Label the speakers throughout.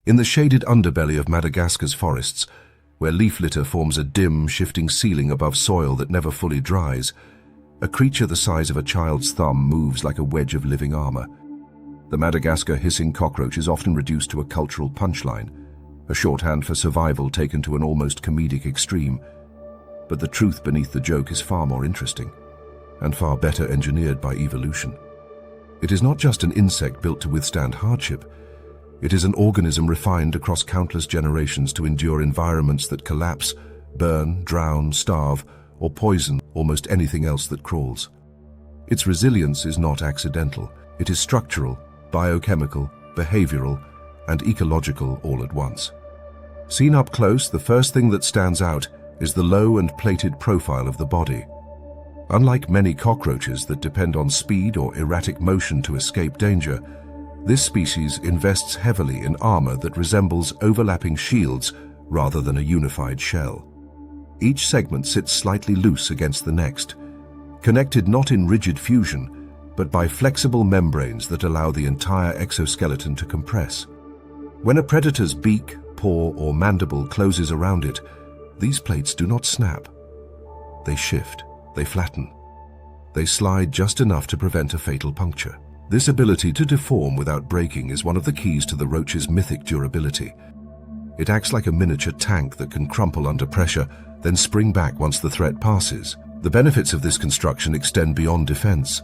Speaker 1: In the shaded underbelly of Madagascar's forests, where leaf litter forms a dim, shifting ceiling above soil that never fully dries, a creature the size of a child's thumb moves like a wedge of living armor. The Madagascar hissing cockroach is often reduced to a cultural punchline, a shorthand for survival taken to an almost comedic extreme. But the truth beneath the joke is far more interesting, and far better engineered by evolution. It is not just an insect built to withstand hardship. It is an organism refined across countless generations to endure environments that collapse, burn, drown, starve, or poison almost anything else that crawls. Its resilience is not accidental. It is structural, biochemical, behavioral, and ecological all at once. Seen up close, the first thing that stands out is the low and plated profile of the body. Unlike many cockroaches that depend on speed or erratic motion to escape danger, this species invests heavily in armor that resembles overlapping shields rather than a unified shell. Each segment sits slightly loose against the next, connected not in rigid fusion, but by flexible membranes that allow the entire exoskeleton to compress. When a predator's beak, paw, or mandible closes around it, these plates do not snap. They shift, they flatten. They slide just enough to prevent a fatal puncture. This ability to deform without breaking is one of the keys to the roach's mythic durability. It acts like a miniature tank that can crumple under pressure, then spring back once the threat passes. The benefits of this construction extend beyond defense.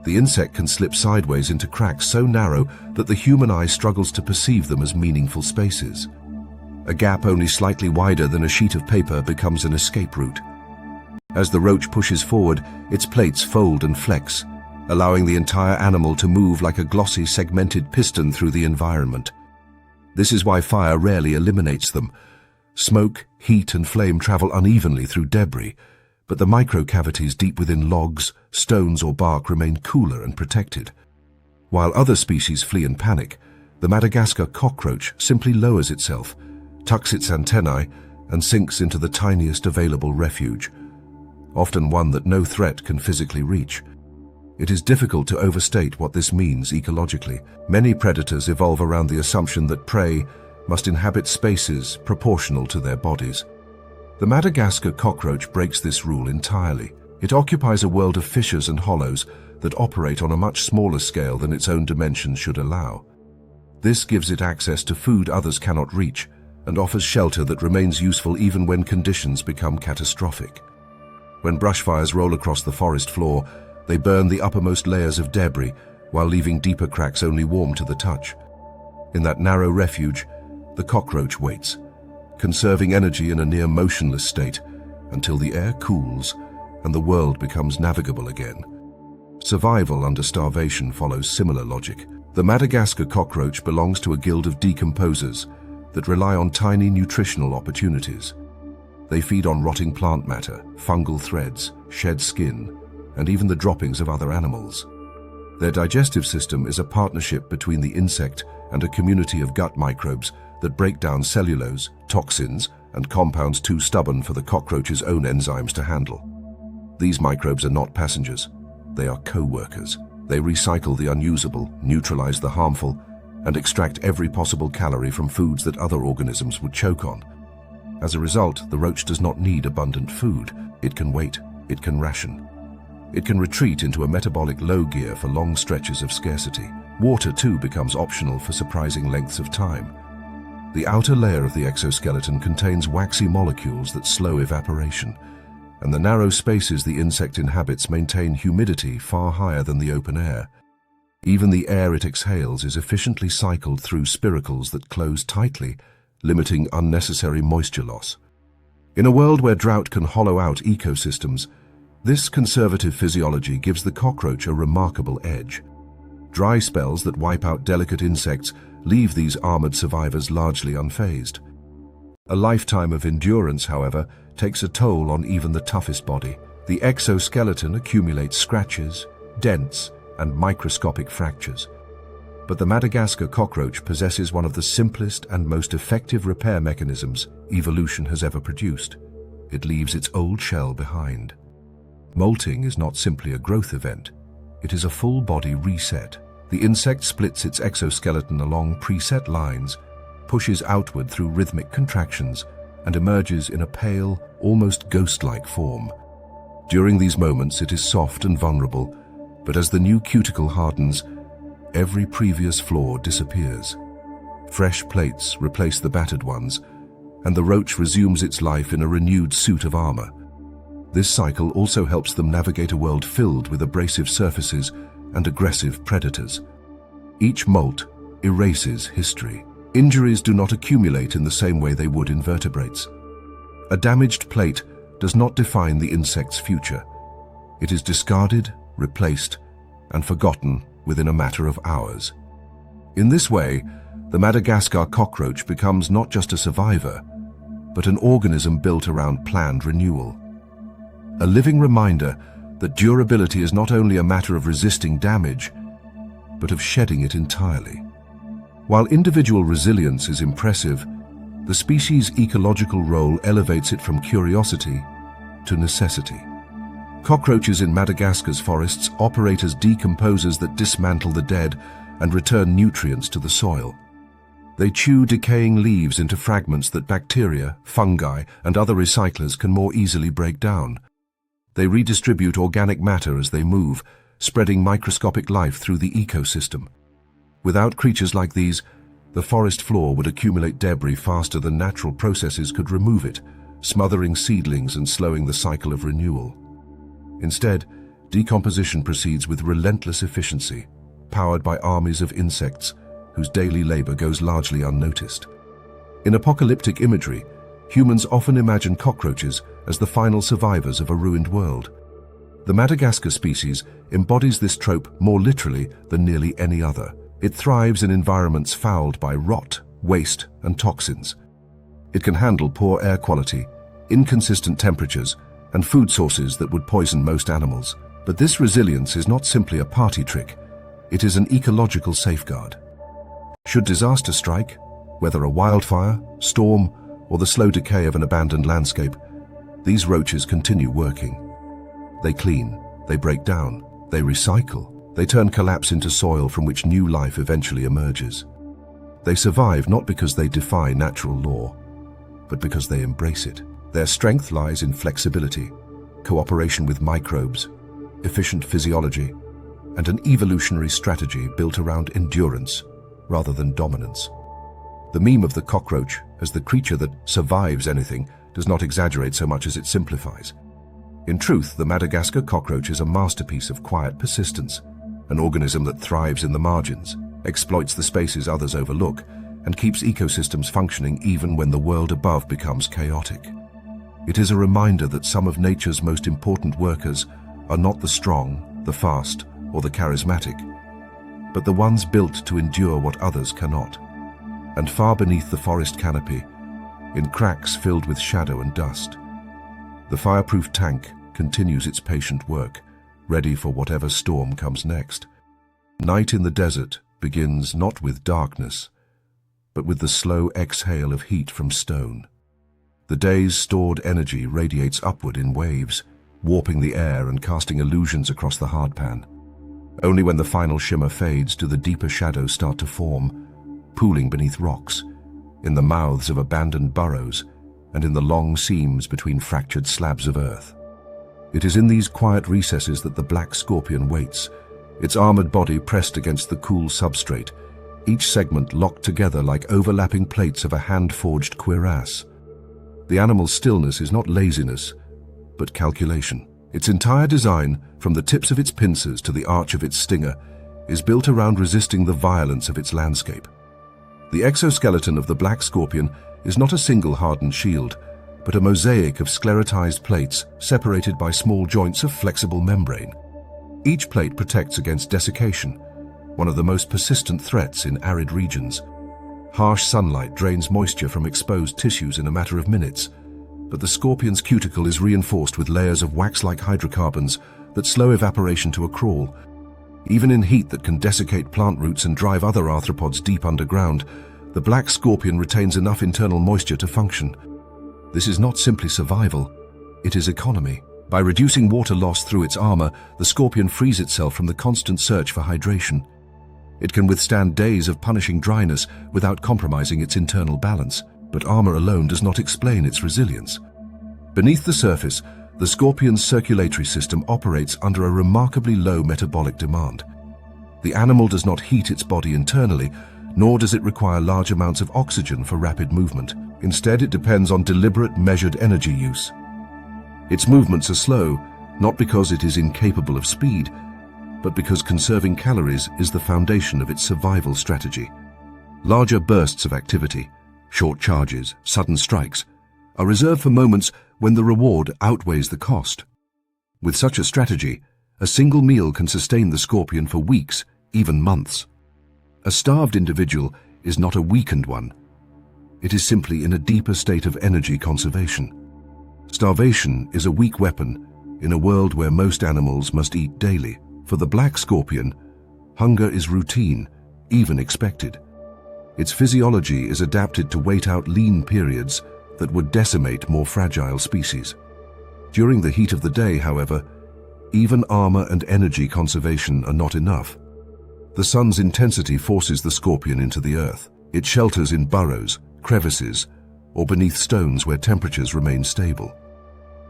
Speaker 1: The insect can slip sideways into cracks so narrow that the human eye struggles to perceive them as meaningful spaces. A gap only slightly wider than a sheet of paper becomes an escape route. As the roach pushes forward, its plates fold and flex, allowing the entire animal to move like a glossy, segmented piston through the environment. This is why fire rarely eliminates them. Smoke, heat, and flame travel unevenly through debris, but the microcavities deep within logs, stones, or bark remain cooler and protected. While other species flee in panic, the Madagascar cockroach simply lowers itself, tucks its antennae, and sinks into the tiniest available refuge, often one that no threat can physically reach. It is difficult to overstate what this means ecologically. Many predators evolve around the assumption that prey must inhabit spaces proportional to their bodies. The Madagascar cockroach breaks this rule entirely. It occupies a world of fissures and hollows that operate on a much smaller scale than its own dimensions should allow. This gives it access to food others cannot reach and offers shelter that remains useful even when conditions become catastrophic. When brushfires roll across the forest floor, they burn the uppermost layers of debris while leaving deeper cracks only warm to the touch. In that narrow refuge, the cockroach waits, conserving energy in a near motionless state until the air cools and the world becomes navigable again. Survival under starvation follows similar logic. The Madagascar cockroach belongs to a guild of decomposers that rely on tiny nutritional opportunities. They feed on rotting plant matter, fungal threads, shed skin, and even the droppings of other animals. Their digestive system is a partnership between the insect and a community of gut microbes that break down cellulose, toxins, and compounds too stubborn for the cockroach's own enzymes to handle. These microbes are not passengers. They are co-workers. They recycle the unusable, neutralize the harmful, and extract every possible calorie from foods that other organisms would choke on. As a result, the roach does not need abundant food. It can wait. It can ration. It can retreat into a metabolic low gear for long stretches of scarcity. Water, too, becomes optional for surprising lengths of time. The outer layer of the exoskeleton contains waxy molecules that slow evaporation, and the narrow spaces the insect inhabits maintain humidity far higher than the open air. Even the air it exhales is efficiently cycled through spiracles that close tightly, limiting unnecessary moisture loss. In a world where drought can hollow out ecosystems, this conservative physiology gives the cockroach a remarkable edge. Dry spells that wipe out delicate insects leave these armored survivors largely unfazed. A lifetime of endurance, however, takes a toll on even the toughest body. The exoskeleton accumulates scratches, dents, and microscopic fractures. But the Madagascar cockroach possesses one of the simplest and most effective repair mechanisms evolution has ever produced. It leaves its old shell behind. Molting is not simply a growth event. It is a full-body reset. The insect splits its exoskeleton along preset lines, pushes outward through rhythmic contractions and emerges in a pale, almost ghost-like form. During these moments, it is soft and vulnerable, but as the new cuticle hardens, every previous flaw disappears. Fresh plates replace the battered ones, and the roach resumes its life in a renewed suit of armor. This cycle also helps them navigate a world filled with abrasive surfaces and aggressive predators. Each molt erases history. Injuries do not accumulate in the same way they would in vertebrates. A damaged plate does not define the insect's future. It is discarded, replaced, and forgotten within a matter of hours. In this way, the Madagascar cockroach becomes not just a survivor, but an organism built around planned renewal. A living reminder that durability is not only a matter of resisting damage, but of shedding it entirely. While individual resilience is impressive, the species' ecological role elevates it from curiosity to necessity. Cockroaches in Madagascar's forests operate as decomposers that dismantle the dead and return nutrients to the soil. They chew decaying leaves into fragments that bacteria, fungi, and other recyclers can more easily break down. They redistribute organic matter as they move, spreading microscopic life through the ecosystem. Without creatures like these, the forest floor would accumulate debris faster than natural processes could remove it, smothering seedlings and slowing the cycle of renewal. Instead, decomposition proceeds with relentless efficiency, powered by armies of insects whose daily labor goes largely unnoticed. In apocalyptic imagery, humans often imagine cockroaches as the final survivors of a ruined world. The Madagascar species embodies this trope more literally than nearly any other. It thrives in environments fouled by rot, waste, and toxins. It can handle poor air quality, inconsistent temperatures, and food sources that would poison most animals. But this resilience is not simply a party trick. It is an ecological safeguard. Should disaster strike, whether a wildfire, storm, or the slow decay of an abandoned landscape, these roaches continue working. They clean, they break down, they recycle, they turn collapse into soil from which new life eventually emerges. They survive not because they defy natural law, but because they embrace it. Their strength lies in flexibility, cooperation with microbes, efficient physiology, and an evolutionary strategy built around endurance rather than dominance. The meme of the cockroach as the creature that survives anything does not exaggerate so much as it simplifies. In truth, the Madagascar cockroach is a masterpiece of quiet persistence, an organism that thrives in the margins, exploits the spaces others overlook, and keeps ecosystems functioning even when the world above becomes chaotic. It is a reminder that some of nature's most important workers are not the strong, the fast, or the charismatic, but the ones built to endure what others cannot. And far beneath the forest canopy, in cracks filled with shadow and dust, the fireproof tank continues its patient work, ready for whatever storm comes next. Night in the desert begins not with darkness, but with the slow exhale of heat from stone. The day's stored energy radiates upward in waves, warping the air and casting illusions across the hardpan. Only when the final shimmer fades do the deeper shadows start to form, pooling beneath rocks, in the mouths of abandoned burrows, and in the long seams between fractured slabs of earth. It is in these quiet recesses that the black scorpion waits, its armored body pressed against the cool substrate, each segment locked together like overlapping plates of a hand-forged cuirass. The animal's stillness is not laziness, but calculation. Its entire design, from the tips of its pincers to the arch of its stinger, is built around resisting the violence of its landscape. The exoskeleton of the black scorpion is not a single hardened shield, but a mosaic of sclerotized plates separated by small joints of flexible membrane. Each plate protects against desiccation, one of the most persistent threats in arid regions. Harsh sunlight drains moisture from exposed tissues in a matter of minutes, but the scorpion's cuticle is reinforced with layers of wax-like hydrocarbons that slow evaporation to a crawl. Even in heat that can desiccate plant roots and drive other arthropods deep underground, the black scorpion retains enough internal moisture to function. This is not simply survival, it is economy. By reducing water loss through its armor, the scorpion frees itself from the constant search for hydration. It can withstand days of punishing dryness without compromising its internal balance, but armor alone does not explain its resilience. Beneath the surface, the scorpion's circulatory system operates under a remarkably low metabolic demand. The animal does not heat its body internally, nor does it require large amounts of oxygen for rapid movement. Instead, it depends on deliberate, measured energy use. Its movements are slow, not because it is incapable of speed, but because conserving calories is the foundation of its survival strategy. Larger bursts of activity, short charges, sudden strikes, are reserved for moments when the reward outweighs the cost. With such a strategy, a single meal can sustain the scorpion for weeks, even months. A starved individual is not a weakened one. It is simply in a deeper state of energy conservation. Starvation is a weak weapon in a world where most animals must eat daily. For the black scorpion, hunger is routine, even expected. Its physiology is adapted to wait out lean periods that would decimate more fragile species. During the heat of the day, however, even armor and energy conservation are not enough. The sun's intensity forces the scorpion into the earth. It shelters in burrows, crevices, or beneath stones where temperatures remain stable.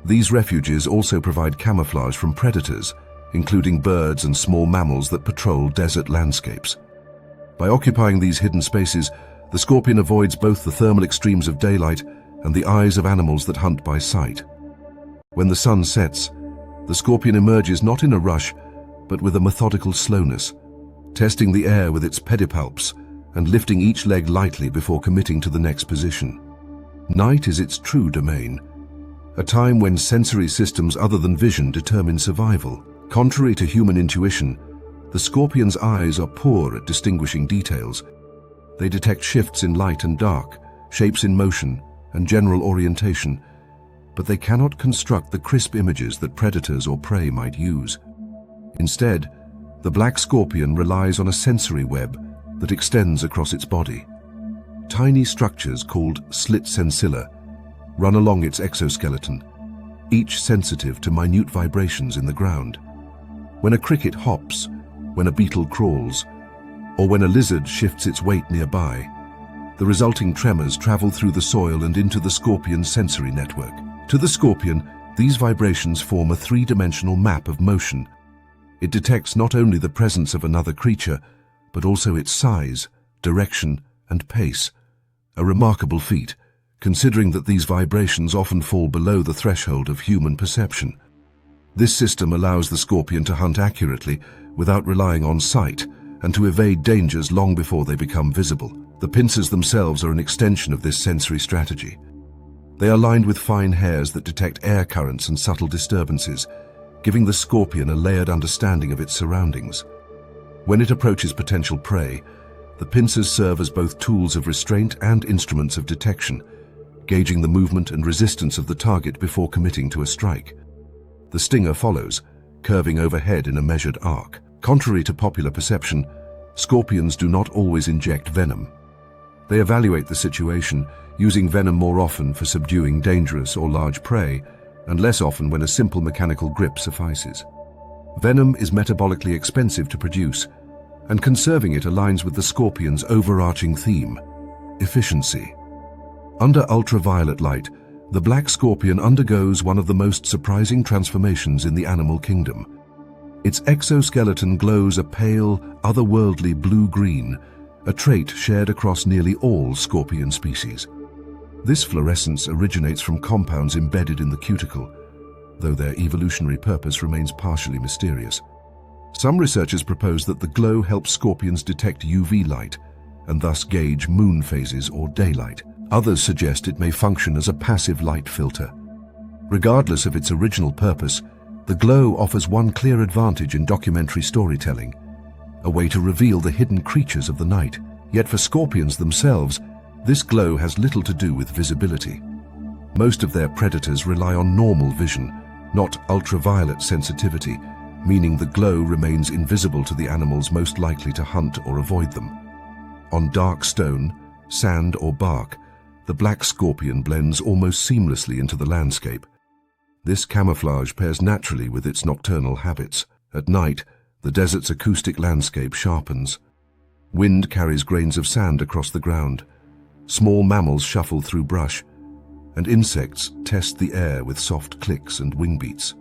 Speaker 1: These refuges also provide camouflage from predators, including birds and small mammals that patrol desert landscapes. By occupying these hidden spaces, the scorpion avoids both the thermal extremes of daylight and the eyes of animals that hunt by sight. When the sun sets, the scorpion emerges not in a rush, but with a methodical slowness, testing the air with its pedipalps and lifting each leg lightly before committing to the next position. Night is its true domain, a time when sensory systems other than vision determine survival. Contrary to human intuition, the scorpion's eyes are poor at distinguishing details. They detect shifts in light and dark, shapes in motion, and general orientation, but they cannot construct the crisp images that predators or prey might use. Instead, the black scorpion relies on a sensory web that extends across its body. Tiny structures called slit sensilla run along its exoskeleton, each sensitive to minute vibrations in the ground. When a cricket hops, when a beetle crawls, or when a lizard shifts its weight nearby, the resulting tremors travel through the soil and into the scorpion's sensory network. To the scorpion, these vibrations form a three-dimensional map of motion. It detects not only the presence of another creature, but also its size, direction, and pace. A remarkable feat, considering that these vibrations often fall below the threshold of human perception. This system allows the scorpion to hunt accurately without relying on sight and to evade dangers long before they become visible. The pincers themselves are an extension of this sensory strategy. They are lined with fine hairs that detect air currents and subtle disturbances, giving the scorpion a layered understanding of its surroundings. When it approaches potential prey, the pincers serve as both tools of restraint and instruments of detection, gauging the movement and resistance of the target before committing to a strike. The stinger follows, curving overhead in a measured arc. Contrary to popular perception, scorpions do not always inject venom. They evaluate the situation, using venom more often for subduing dangerous or large prey, and less often when a simple mechanical grip suffices. Venom is metabolically expensive to produce, and conserving it aligns with the scorpion's overarching theme: efficiency. Under ultraviolet light, the black scorpion undergoes one of the most surprising transformations in the animal kingdom. Its exoskeleton glows a pale, otherworldly blue-green, a trait shared across nearly all scorpion species. This fluorescence originates from compounds embedded in the cuticle, though their evolutionary purpose remains partially mysterious. Some researchers propose that the glow helps scorpions detect UV light and thus gauge moon phases or daylight. Others suggest it may function as a passive light filter. Regardless of its original purpose, the glow offers one clear advantage in documentary storytelling: a way to reveal the hidden creatures of the night. Yet for scorpions themselves, this glow has little to do with visibility. Most of their predators rely on normal vision, not ultraviolet sensitivity, meaning the glow remains invisible to the animals most likely to hunt or avoid them. On dark stone, sand, or bark, the black scorpion blends almost seamlessly into the landscape. This camouflage pairs naturally with its nocturnal habits. At night, the desert's acoustic landscape sharpens. Wind carries grains of sand across the ground. Small mammals shuffle through brush, and insects test the air with soft clicks and wing beats.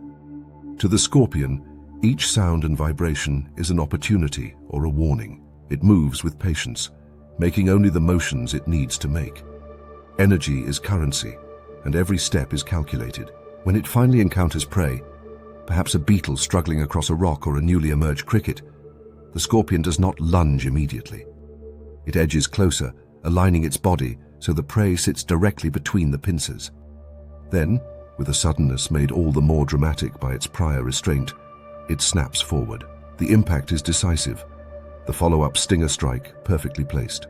Speaker 1: To the scorpion, each sound and vibration is an opportunity or a warning. It moves with patience, making only the motions it needs to make. Energy is currency, and every step is calculated. When it finally encounters prey, perhaps a beetle struggling across a rock or a newly emerged cricket, the scorpion does not lunge immediately. It edges closer, aligning its body so the prey sits directly between the pincers. Then, with a suddenness made all the more dramatic by its prior restraint, it snaps forward. The impact is decisive, the follow-up stinger strike perfectly placed.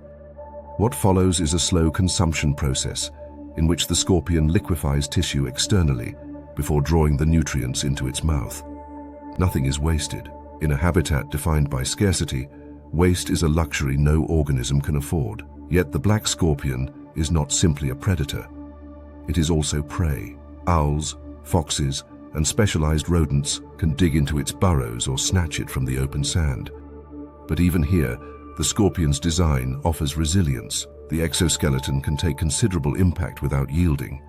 Speaker 1: What follows is a slow consumption process in which the scorpion liquefies tissue externally before drawing the nutrients into its mouth. Nothing is wasted. In a habitat defined by scarcity, waste is a luxury no organism can afford. Yet the black scorpion is not simply a predator. It is also prey. Owls, foxes, and specialized rodents can dig into its burrows or snatch it from the open sand. But even here, the scorpion's design offers resilience. The exoskeleton can take considerable impact without yielding.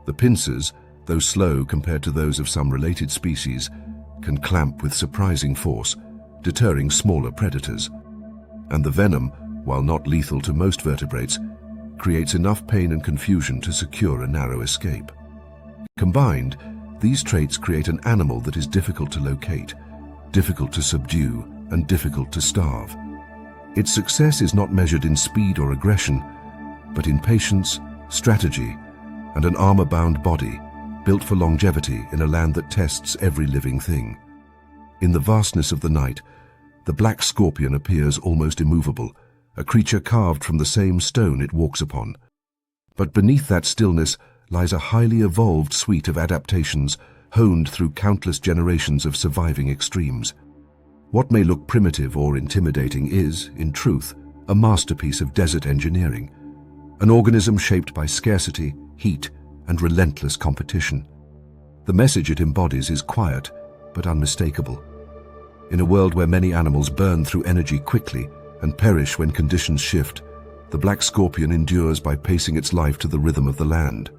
Speaker 1: The pincers, though slow compared to those of some related species, can clamp with surprising force, deterring smaller predators. And the venom, while not lethal to most vertebrates, creates enough pain and confusion to secure a narrow escape. Combined, these traits create an animal that is difficult to locate, difficult to subdue, and difficult to starve. Its success is not measured in speed or aggression, but in patience, strategy, and an armor-bound body built for longevity in a land that tests every living thing. In the vastness of the night, the black scorpion appears almost immovable, a creature carved from the same stone it walks upon. But beneath that stillness lies a highly evolved suite of adaptations honed through countless generations of surviving extremes. What may look primitive or intimidating is, in truth, a masterpiece of desert engineering, an organism shaped by scarcity, heat, and relentless competition. The message it embodies is quiet, but unmistakable. In a world where many animals burn through energy quickly and perish when conditions shift, the black scorpion endures by pacing its life to the rhythm of the land.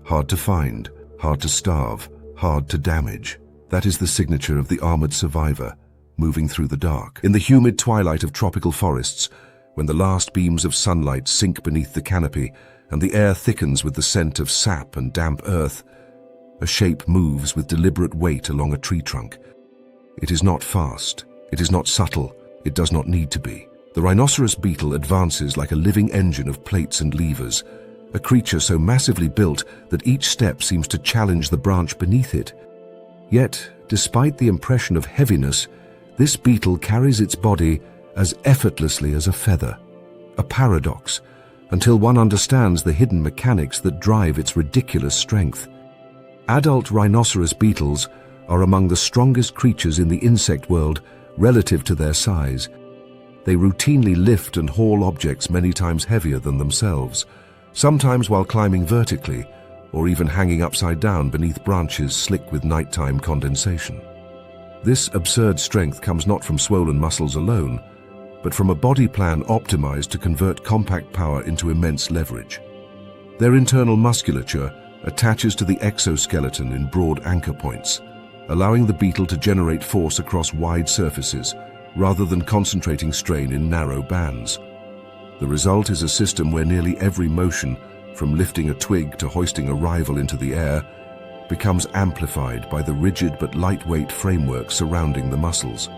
Speaker 1: Hard to find, hard to starve, hard to damage. That is the signature of the armored survivor, moving through the dark. In the humid twilight of tropical forests, when the last beams of sunlight sink beneath the canopy and the air thickens with the scent of sap and damp earth, a shape moves with deliberate weight along a tree trunk. It is not fast, it is not subtle, it does not need to be. The rhinoceros beetle advances like a living engine of plates and levers, a creature so massively built that each step seems to challenge the branch beneath it. Yet, despite the impression of heaviness, this beetle carries its body as effortlessly as a feather. A paradox, until one understands the hidden mechanics that drive its ridiculous strength. Adult rhinoceros beetles are among the strongest creatures in the insect world relative to their size. They routinely lift and haul objects many times heavier than themselves, sometimes while climbing vertically or even hanging upside down beneath branches slick with nighttime condensation. This absurd strength comes not from swollen muscles alone, but from a body plan optimized to convert compact power into immense leverage. Their internal musculature attaches to the exoskeleton in broad anchor points, allowing the beetle to generate force across wide surfaces rather than concentrating strain in narrow bands. The result is a system where nearly every motion, from lifting a twig to hoisting a rival into the air, becomes amplified by the rigid but lightweight framework surrounding the muscles.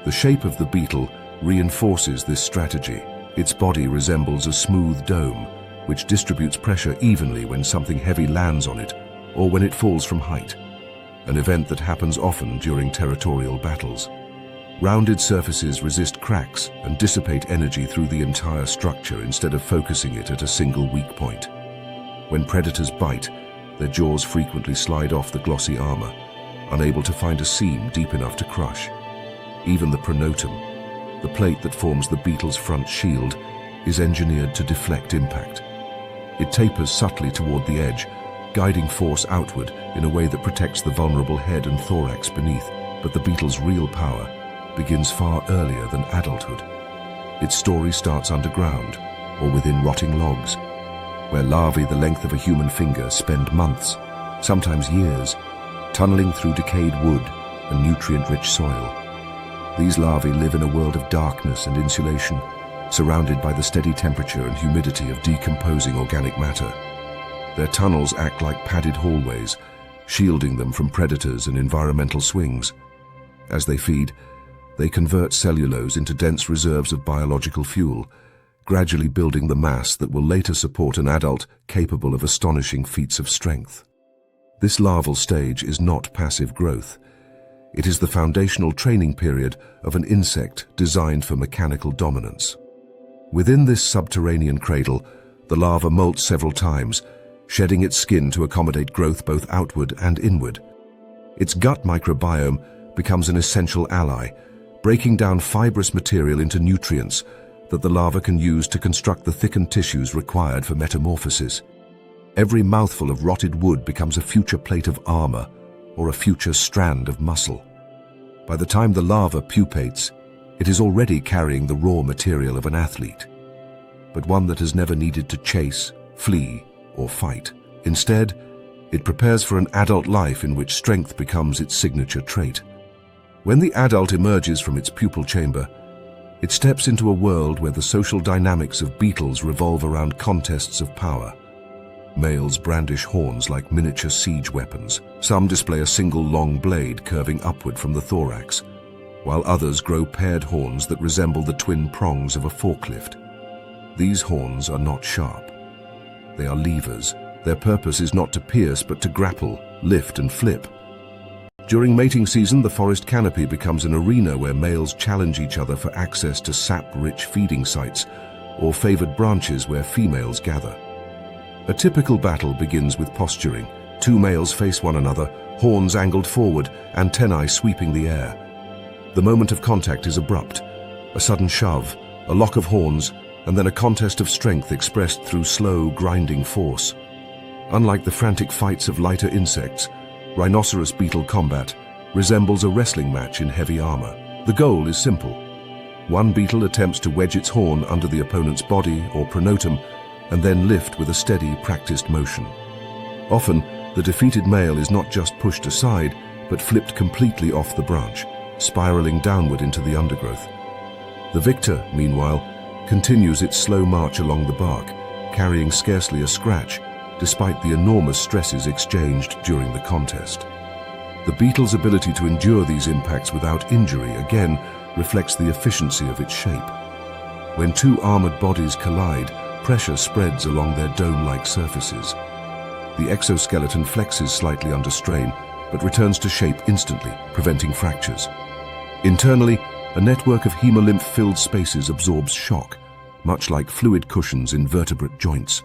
Speaker 1: The shape of the beetle reinforces this strategy. Its body resembles a smooth dome, which distributes pressure evenly when something heavy lands on it or when it falls from height, an event that happens often during territorial battles. Rounded surfaces resist cracks and dissipate energy through the entire structure instead of focusing it at a single weak point. When predators bite, their jaws frequently slide off the glossy armor, unable to find a seam deep enough to crush. Even the pronotum, the plate that forms the beetle's front shield, is engineered to deflect impact. It tapers subtly toward the edge, guiding force outward in a way that protects the vulnerable head and thorax beneath. But the beetle's real power begins far earlier than adulthood. its story starts underground or within rotting logs, where larvae the length of a human finger spend months, sometimes years, tunneling through decayed wood and nutrient-rich soil. These larvae live in a world of darkness and insulation, surrounded by the steady temperature and humidity of decomposing organic matter. Their tunnels act like padded hallways, shielding them from predators and environmental swings. As they feed, they convert cellulose into dense reserves of biological fuel, gradually building the mass that will later support an adult capable of astonishing feats of strength. This larval stage is not passive growth. It is the foundational training period of an insect designed for mechanical dominance. Within this subterranean cradle, the larva molts several times, shedding its skin to accommodate growth both outward and inward. Its gut microbiome becomes an essential ally, breaking down fibrous material into nutrients that the larva can use to construct the thickened tissues required for metamorphosis. Every mouthful of rotted wood becomes a future plate of armor or a future strand of muscle. By the time the larva pupates, it is already carrying the raw material of an athlete, but one that has never needed to chase, flee, or fight. Instead, it prepares for an adult life in which strength becomes its signature trait. When the adult emerges from its pupal chamber, it steps into a world where the social dynamics of beetles revolve around contests of power. Males brandish horns like miniature siege weapons. Some display a single long blade curving upward from the thorax, while others grow paired horns that resemble the twin prongs of a forklift. These horns are not sharp. They are levers. Their purpose is not to pierce, but to grapple, lift, and flip. During mating season, the forest canopy becomes an arena where males challenge each other for access to sap-rich feeding sites or favored branches where females gather. A typical battle begins with posturing. Two males face one another, horns angled forward, antennae sweeping the air. The moment of contact is abrupt. A sudden shove, a lock of horns, and then a contest of strength expressed through slow, grinding force. Unlike the frantic fights of lighter insects, rhinoceros beetle combat resembles a wrestling match in heavy armor. The goal is simple. One beetle attempts to wedge its horn under the opponent's body or pronotum and then lift with a steady, practiced motion. Often, the defeated male is not just pushed aside, but flipped completely off the branch, spiraling downward into the undergrowth. The victor, meanwhile, continues its slow march along the bark, carrying scarcely a scratch, despite the enormous stresses exchanged during the contest. The beetle's ability to endure these impacts without injury again reflects the efficiency of its shape. When two armored bodies collide, pressure spreads along their dome-like surfaces. The exoskeleton flexes slightly under strain, but returns to shape instantly, preventing fractures. Internally, a network of hemolymph-filled spaces absorbs shock, much like fluid cushions in vertebrate joints.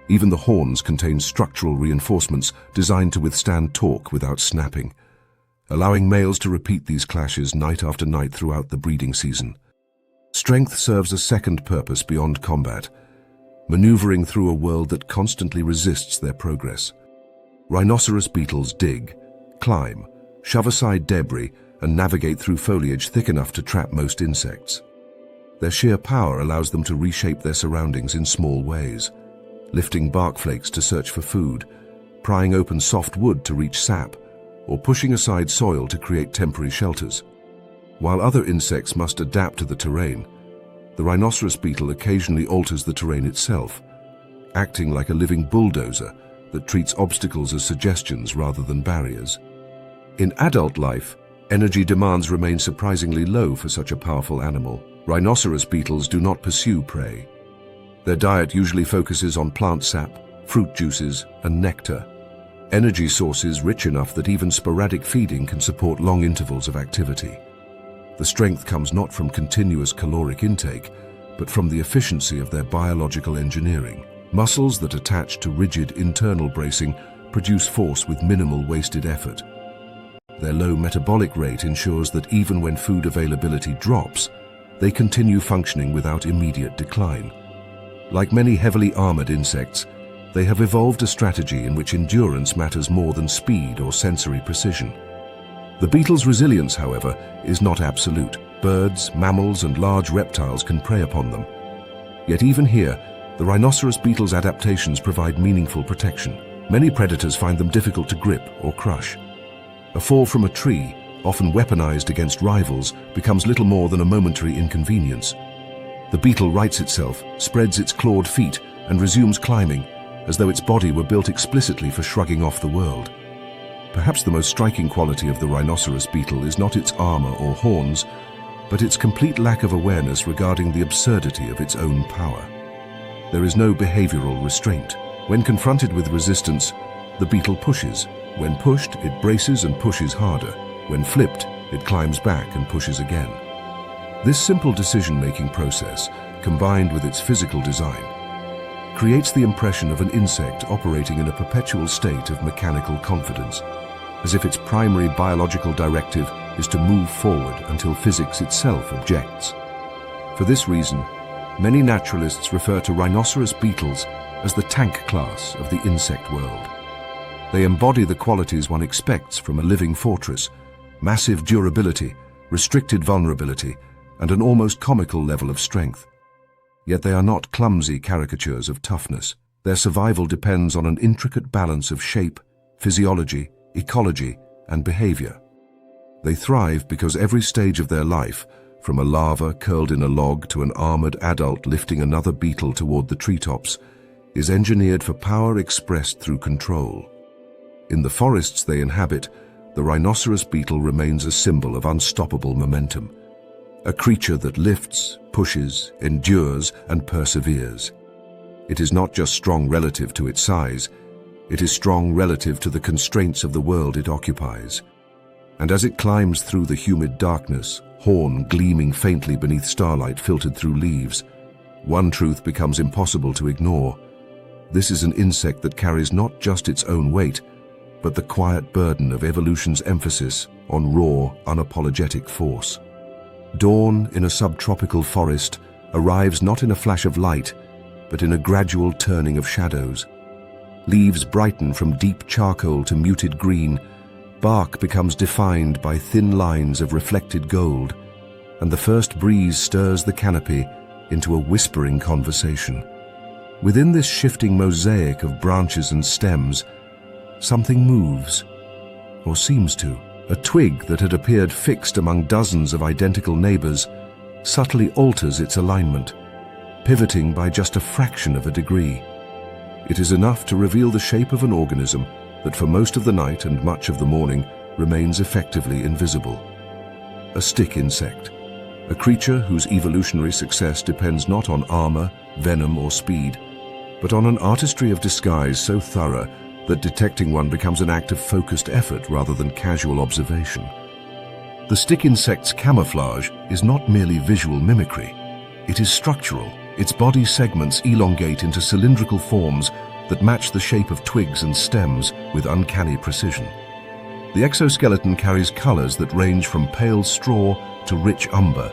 Speaker 1: Even the horns contain structural reinforcements designed to withstand torque without snapping, allowing males to repeat these clashes night after night throughout the breeding season. Strength serves a second purpose beyond combat, maneuvering through a world that constantly resists their progress. Rhinoceros beetles dig, climb, shove aside debris, and navigate through foliage thick enough to trap most insects. Their sheer power allows them to reshape their surroundings in small ways, lifting bark flakes to search for food, prying open soft wood to reach sap, or pushing aside soil to create temporary shelters. While other insects must adapt to the terrain, the rhinoceros beetle occasionally alters the terrain itself, acting like a living bulldozer that treats obstacles as suggestions rather than barriers. In adult life, energy demands remain surprisingly low for such a powerful animal. Rhinoceros beetles do not pursue prey. Their diet usually focuses on plant sap, fruit juices, and nectar, energy sources rich enough that even sporadic feeding can support long intervals of activity. The strength comes not from continuous caloric intake, but from the efficiency of their biological engineering. Muscles that attach to rigid internal bracing produce force with minimal wasted effort. Their low metabolic rate ensures that even when food availability drops, they continue functioning without immediate decline. Like many heavily armored insects, they have evolved a strategy in which endurance matters more than speed or sensory precision. The beetle's resilience, however, is not absolute. Birds, mammals, and large reptiles can prey upon them. Yet even here, the rhinoceros beetle's adaptations provide meaningful protection. Many predators find them difficult to grip or crush. A fall from a tree, often weaponized against rivals, becomes little more than a momentary inconvenience. The beetle rights itself, spreads its clawed feet, and resumes climbing, as though its body were built explicitly for shrugging off the world. Perhaps the most striking quality of the rhinoceros beetle is not its armor or horns, but its complete lack of awareness regarding the absurdity of its own power. There is no behavioral restraint. When confronted with resistance, the beetle pushes. When pushed, it braces and pushes harder. When flipped, it climbs back and pushes again. This simple decision-making process, combined with its physical design, creates the impression of an insect operating in a perpetual state of mechanical confidence, as if its primary biological directive is to move forward until physics itself objects. For this reason, many naturalists refer to rhinoceros beetles as the tank class of the insect world. They embody the qualities one expects from a living fortress: massive durability, restricted vulnerability, and an almost comical level of strength. Yet they are not clumsy caricatures of toughness. Their survival depends on an intricate balance of shape, physiology, ecology, and behavior. They thrive because every stage of their life, from a larva curled in a log to an armored adult lifting another beetle toward the treetops, is engineered for power expressed through control. In the forests they inhabit, the rhinoceros beetle remains a symbol of unstoppable momentum, a creature that lifts, pushes, endures, and perseveres. It is not just strong relative to its size, it is strong relative to the constraints of the world it occupies. And as it climbs through the humid darkness, horn gleaming faintly beneath starlight filtered through leaves, one truth becomes impossible to ignore. This is an insect that carries not just its own weight, but the quiet burden of evolution's emphasis on raw, unapologetic force. Dawn in a subtropical forest arrives not in a flash of light, but in a gradual turning of shadows. Leaves brighten from deep charcoal to muted green, bark becomes defined by thin lines of reflected gold, and the first breeze stirs the canopy into a whispering conversation. Within this shifting mosaic of branches and stems, something moves, or seems to. A twig that had appeared fixed among dozens of identical neighbors subtly alters its alignment, pivoting by just a fraction of a degree. It is enough to reveal the shape of an organism that for most of the night and much of the morning remains effectively invisible. A stick insect, a creature whose evolutionary success depends not on armor, venom, or speed, but on an artistry of disguise so thorough that detecting one becomes an act of focused effort rather than casual observation. The stick insect's camouflage is not merely visual mimicry, it is structural. Its body segments elongate into cylindrical forms that match the shape of twigs and stems with uncanny precision. The exoskeleton carries colors that range from pale straw to rich umber,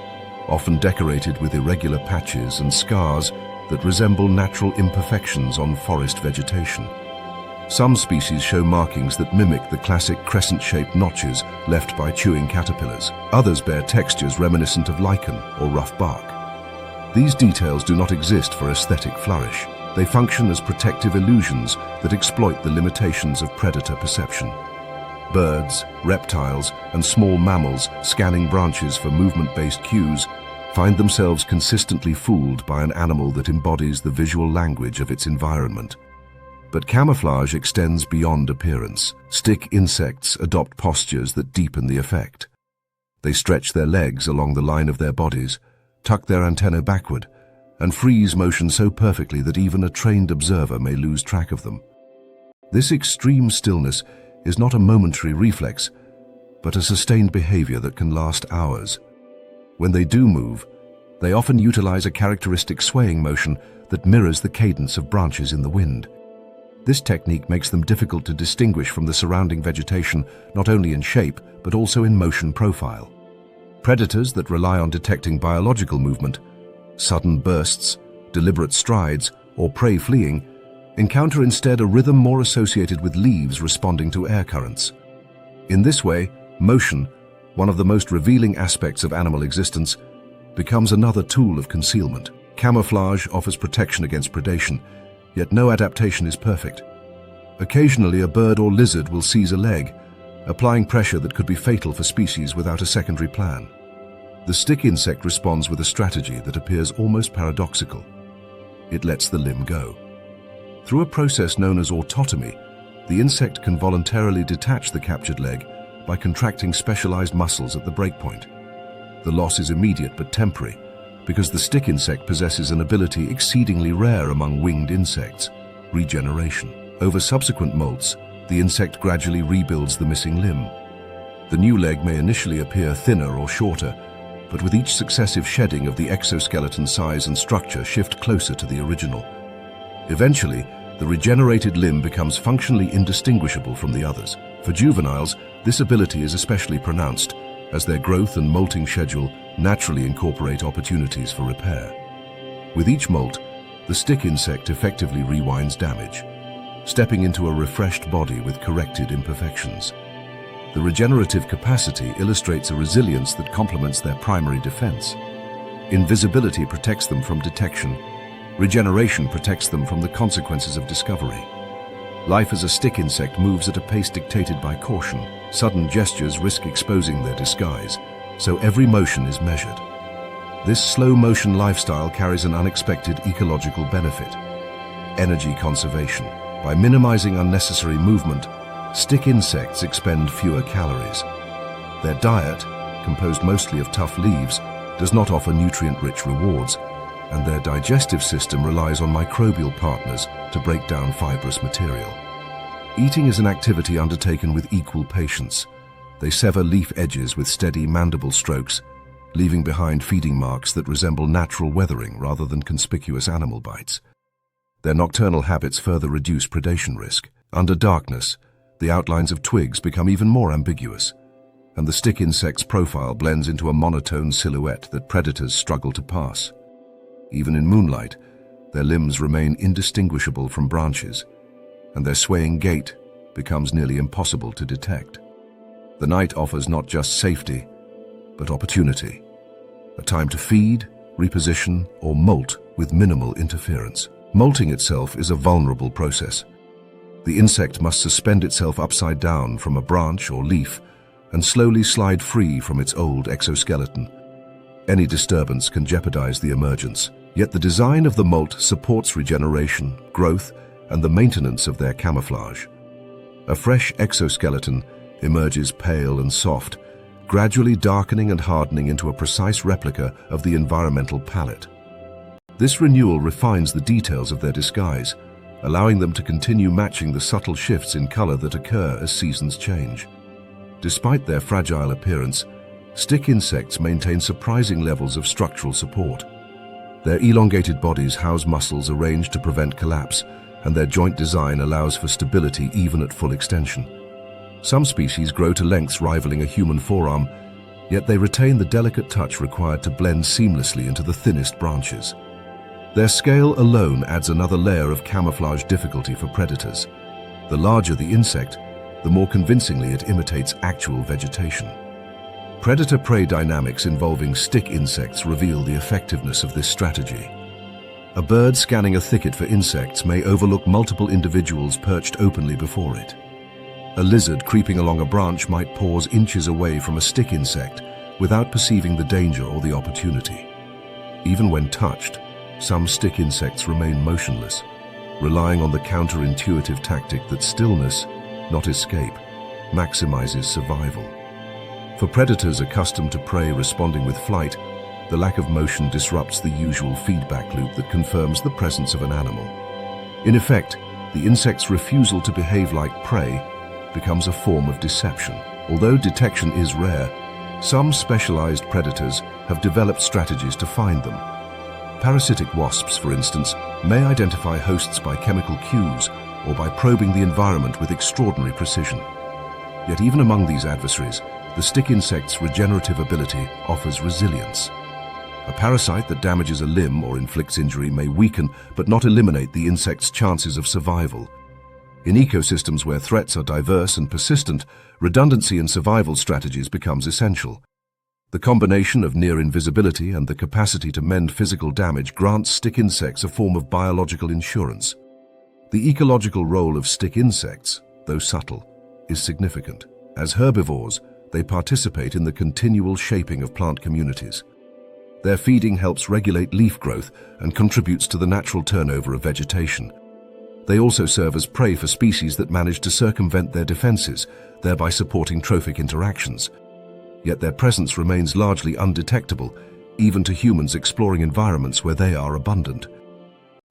Speaker 1: often decorated with irregular patches and scars that resemble natural imperfections on forest vegetation. Some species show markings that mimic the classic crescent-shaped notches left by chewing caterpillars. Others bear textures reminiscent of lichen or rough bark. These details do not exist for aesthetic flourish. They function as protective illusions that exploit the limitations of predator perception. Birds, reptiles, and small mammals scanning branches for movement-based cues find themselves consistently fooled by an animal that embodies the visual language of its environment. But camouflage extends beyond appearance. Stick insects adopt postures that deepen the effect. They stretch their legs along the line of their bodies, tuck their antennae backward, and freeze motion so perfectly that even a trained observer may lose track of them. This extreme stillness is not a momentary reflex, but a sustained behavior that can last hours. When they do move, they often utilize a characteristic swaying motion that mirrors the cadence of branches in the wind. This technique makes them difficult to distinguish from the surrounding vegetation, not only in shape, but also in motion profile. Predators that rely on detecting biological movement, sudden bursts, deliberate strides, or prey fleeing, encounter instead a rhythm more associated with leaves responding to air currents. In this way, motion, one of the most revealing aspects of animal existence, becomes another tool of concealment. Camouflage offers protection against predation, yet no adaptation is perfect. Occasionally, a bird or lizard will seize a leg, applying pressure that could be fatal for species without a secondary plan. The stick insect responds with a strategy that appears almost paradoxical. It lets the limb go. Through a process known as autotomy, the insect can voluntarily detach the captured leg by contracting specialized muscles at the breakpoint. The loss is immediate but temporary, because the stick insect possesses an ability exceedingly rare among winged insects: regeneration. Over subsequent molts, the insect gradually rebuilds the missing limb. The new leg may initially appear thinner or shorter, but with each successive shedding of the exoskeleton size and structure shift closer to the original. Eventually, the regenerated limb becomes functionally indistinguishable from the others. For juveniles, this ability is especially pronounced, as their growth and molting schedule naturally incorporate opportunities for repair. With each molt, the stick insect effectively rewinds damage, stepping into a refreshed body with corrected imperfections. The regenerative capacity illustrates a resilience that complements their primary defense. Invisibility protects them from detection. Regeneration protects them from the consequences of discovery. Life as a stick insect moves at a pace dictated by caution. Sudden gestures risk exposing their disguise, so every motion is measured. This slow-motion lifestyle carries an unexpected ecological benefit: energy conservation. By minimizing unnecessary movement, stick insects expend fewer calories. Their diet, composed mostly of tough leaves, does not offer nutrient-rich rewards, and their digestive system relies on microbial partners to break down fibrous material. Eating is an activity undertaken with equal patience. They sever leaf edges with steady mandible strokes, leaving behind feeding marks that resemble natural weathering rather than conspicuous animal bites. Their nocturnal habits further reduce predation risk. Under darkness, the outlines of twigs become even more ambiguous, and the stick insect's profile blends into a monotone silhouette that predators struggle to pass. Even in moonlight, their limbs remain indistinguishable from branches, and their swaying gait becomes nearly impossible to detect. The night offers not just safety, but opportunity, a time to feed, reposition, or molt with minimal interference. Molting itself is a vulnerable process. The insect must suspend itself upside down from a branch or leaf and slowly slide free from its old exoskeleton. Any disturbance can jeopardize the emergence, yet the design of the molt supports regeneration, growth, and the maintenance of their camouflage. A fresh exoskeleton emerges pale and soft, gradually darkening and hardening into a precise replica of the environmental palette. This renewal refines the details of their disguise, allowing them to continue matching the subtle shifts in color that occur as seasons change. Despite their fragile appearance, stick insects maintain surprising levels of structural support. Their elongated bodies house muscles arranged to prevent collapse, and their joint design allows for stability even at full extension. Some species grow to lengths rivaling a human forearm, yet they retain the delicate touch required to blend seamlessly into the thinnest branches. Their scale alone adds another layer of camouflage difficulty for predators. The larger the insect, the more convincingly it imitates actual vegetation. Predator-prey dynamics involving stick insects reveal the effectiveness of this strategy. A bird scanning a thicket for insects may overlook multiple individuals perched openly before it. A lizard creeping along a branch might pause inches away from a stick insect without perceiving the danger or the opportunity. Even when touched, some stick insects remain motionless, relying on the counterintuitive tactic that stillness, not escape, maximizes survival. For predators accustomed to prey responding with flight, the lack of motion disrupts the usual feedback loop that confirms the presence of an animal. In effect, the insect's refusal to behave like prey becomes a form of deception. Although detection is rare, some specialized predators have developed strategies to find them. Parasitic wasps, for instance, may identify hosts by chemical cues or by probing the environment with extraordinary precision. Yet even among these adversaries, the stick insect's regenerative ability offers resilience. A parasite that damages a limb or inflicts injury may weaken but not eliminate the insect's chances of survival. In ecosystems where threats are diverse and persistent, redundancy in survival strategies becomes essential. The combination of near invisibility and the capacity to mend physical damage grants stick insects a form of biological insurance. The ecological role of stick insects, though subtle, is significant. As herbivores, they participate in the continual shaping of plant communities. Their feeding helps regulate leaf growth and contributes to the natural turnover of vegetation. They also serve as prey for species that manage to circumvent their defenses, thereby supporting trophic interactions. Yet their presence remains largely undetectable, even to humans exploring environments where they are abundant.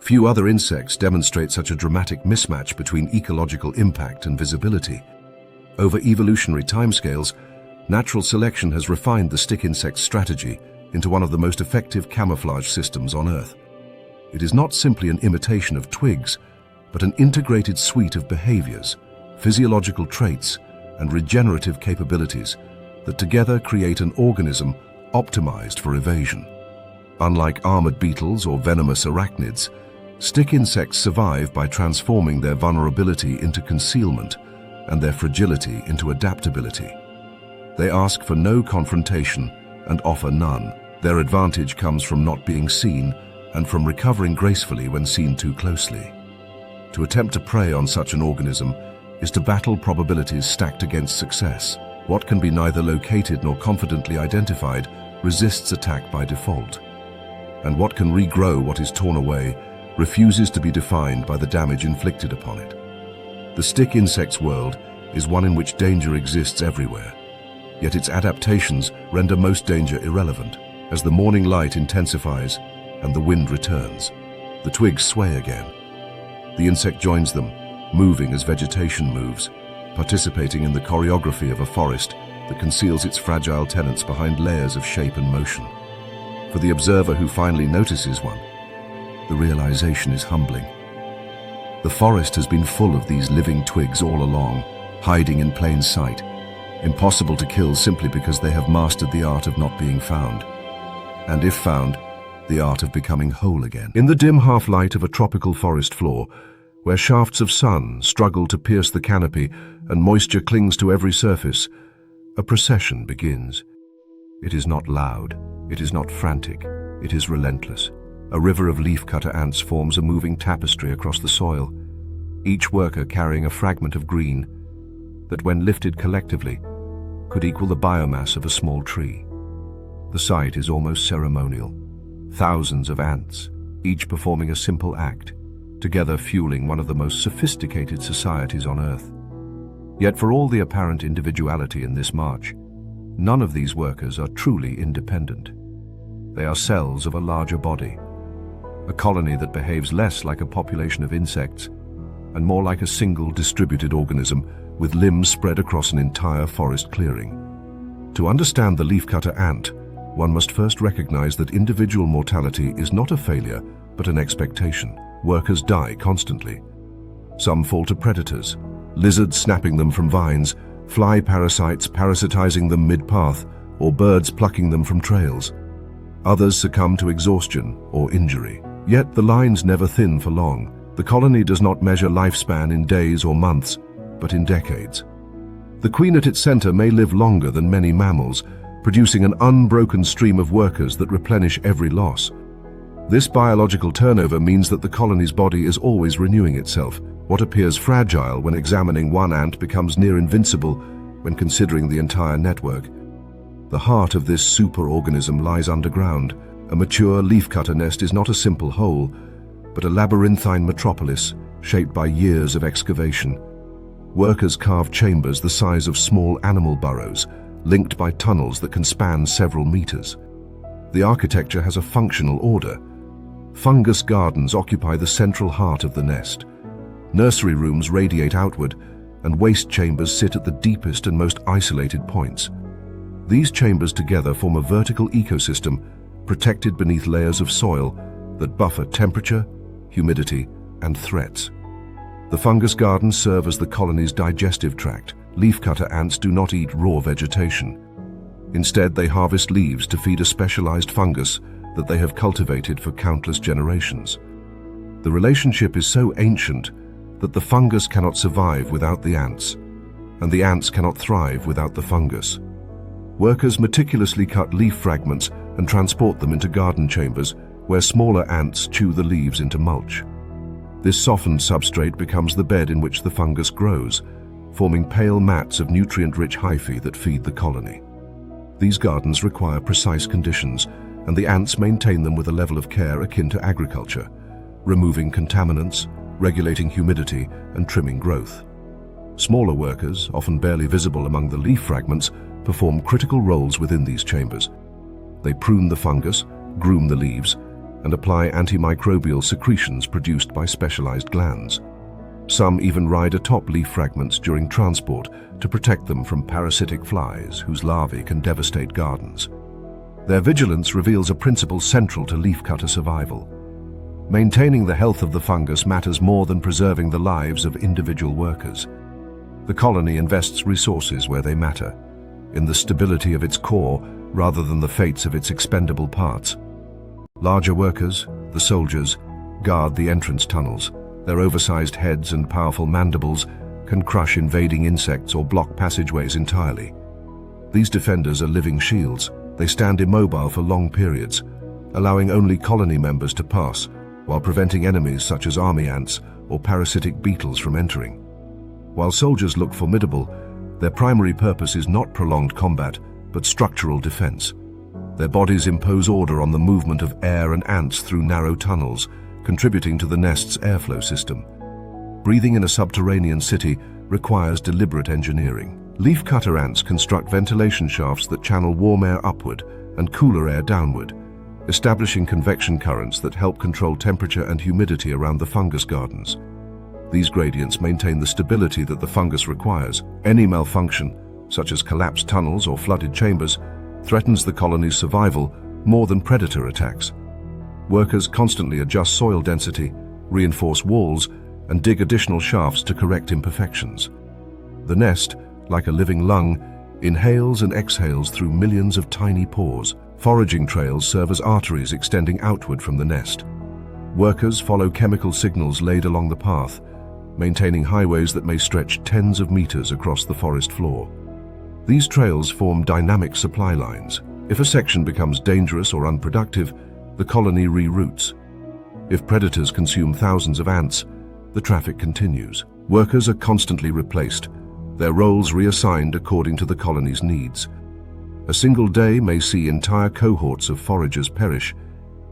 Speaker 1: Few other insects demonstrate such a dramatic mismatch between ecological impact and visibility. Over evolutionary timescales, natural selection has refined the stick insect strategy into one of the most effective camouflage systems on Earth. It is not simply an imitation of twigs, but an integrated suite of behaviors, physiological traits, and regenerative capabilities that together create an organism optimized for evasion. Unlike armored beetles or venomous arachnids, stick insects survive by transforming their vulnerability into concealment and their fragility into adaptability. They ask for no confrontation and offer none. Their advantage comes from not being seen and from recovering gracefully when seen too closely. To attempt to prey on such an organism is to battle probabilities stacked against success. What can be neither located nor confidently identified resists attack by default. And what can regrow what is torn away refuses to be defined by the damage inflicted upon it. The stick insect's world is one in which danger exists everywhere, yet its adaptations render most danger irrelevant. As the morning light intensifies and the wind returns, the twigs sway again. The insect joins them, moving as vegetation moves, participating in the choreography of a forest that conceals its fragile tenants behind layers of shape and motion. For the observer who finally notices one, the realization is humbling. The forest has been full of these living twigs all along, hiding in plain sight, impossible to kill simply because they have mastered the art of not being found. And if found, the art of becoming whole again. In the dim half-light of a tropical forest floor, where shafts of sun struggle to pierce the canopy and moisture clings to every surface, a procession begins. It is not loud, it is not frantic, it is relentless. A river of leafcutter ants forms a moving tapestry across the soil, each worker carrying a fragment of green that, when lifted collectively, could equal the biomass of a small tree. The sight is almost ceremonial. Thousands of ants, each performing a simple act, together fueling one of the most sophisticated societies on Earth. Yet for all the apparent individuality in this march, none of these workers are truly independent. They are cells of a larger body, a colony that behaves less like a population of insects and more like a single distributed organism with limbs spread across an entire forest clearing. To understand the leafcutter ant, one must first recognize that individual mortality is not a failure, but an expectation. Workers die constantly. Some fall to predators, lizards snapping them from vines, fly parasites parasitizing them mid-path, or birds plucking them from trails. Others succumb to exhaustion or injury. Yet the lines never thin for long. The colony does not measure lifespan in days or months, but in decades. The queen at its center may live longer than many mammals, producing an unbroken stream of workers that replenish every loss. This biological turnover means that the colony's body is always renewing itself. What appears fragile when examining one ant becomes near invincible when considering the entire network. The heart of this super-organism lies underground. A mature leafcutter nest is not a simple hole, but a labyrinthine metropolis shaped by years of excavation. Workers carve chambers the size of small animal burrows, linked by tunnels that can span several meters. The architecture has a functional order. Fungus gardens occupy the central heart of the nest. Nursery rooms radiate outward, and waste chambers sit at the deepest and most isolated points. These chambers together form a vertical ecosystem protected beneath layers of soil that buffer temperature, humidity, and threats. The fungus gardens serve as the colony's digestive tract. Leafcutter ants do not eat raw vegetation. Instead, they harvest leaves to feed a specialized fungus that they have cultivated for countless generations. The relationship is so ancient that the fungus cannot survive without the ants, and the ants cannot thrive without the fungus. Workers meticulously cut leaf fragments and transport them into garden chambers where smaller ants chew the leaves into mulch. This softened substrate becomes the bed in which the fungus grows, forming pale mats of nutrient-rich hyphae that feed the colony. These gardens require precise conditions, and the ants maintain them with a level of care akin to agriculture, removing contaminants, regulating humidity, and trimming growth. Smaller workers, often barely visible among the leaf fragments, perform critical roles within these chambers. They prune the fungus, groom the leaves, and apply antimicrobial secretions produced by specialized glands. Some even ride atop leaf fragments during transport to protect them from parasitic flies whose larvae can devastate gardens. Their vigilance reveals a principle central to leafcutter survival. Maintaining the health of the fungus matters more than preserving the lives of individual workers. The colony invests resources where they matter, in the stability of its core rather than the fates of its expendable parts. Larger workers, the soldiers, guard the entrance tunnels. Their oversized heads and powerful mandibles can crush invading insects or block passageways entirely. These defenders are living shields. They stand immobile for long periods, allowing only colony members to pass, while preventing enemies such as army ants or parasitic beetles from entering. While soldiers look formidable, their primary purpose is not prolonged combat, but structural defense. Their bodies impose order on the movement of air and ants through narrow tunnels, contributing to the nest's airflow system. Breathing in a subterranean city requires deliberate engineering. Leafcutter ants construct ventilation shafts that channel warm air upward and cooler air downward, establishing convection currents that help control temperature and humidity around the fungus gardens. These gradients maintain the stability that the fungus requires. Any malfunction, such as collapsed tunnels or flooded chambers, threatens the colony's survival more than predator attacks. Workers constantly adjust soil density, reinforce walls, and dig additional shafts to correct imperfections. The nest, like a living lung, inhales and exhales through millions of tiny pores. Foraging trails serve as arteries extending outward from the nest. Workers follow chemical signals laid along the path, maintaining highways that may stretch tens of meters across the forest floor. These trails form dynamic supply lines. If a section becomes dangerous or unproductive, the colony reroutes. If predators consume thousands of ants, the traffic continues. Workers are constantly replaced, their roles reassigned according to the colony's needs. A single day may see entire cohorts of foragers perish,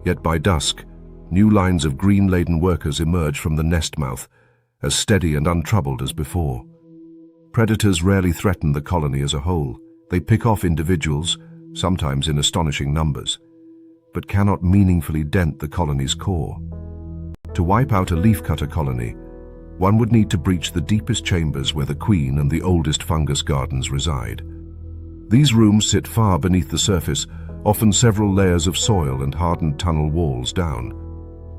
Speaker 1: yet by dusk, new lines of green-laden workers emerge from the nest mouth, as steady and untroubled as before. Predators rarely threaten the colony as a whole. They pick off individuals, sometimes in astonishing numbers, but cannot meaningfully dent the colony's core. To wipe out a leafcutter colony, one would need to breach the deepest chambers where the queen and the oldest fungus gardens reside. These rooms sit far beneath the surface, often several layers of soil and hardened tunnel walls down.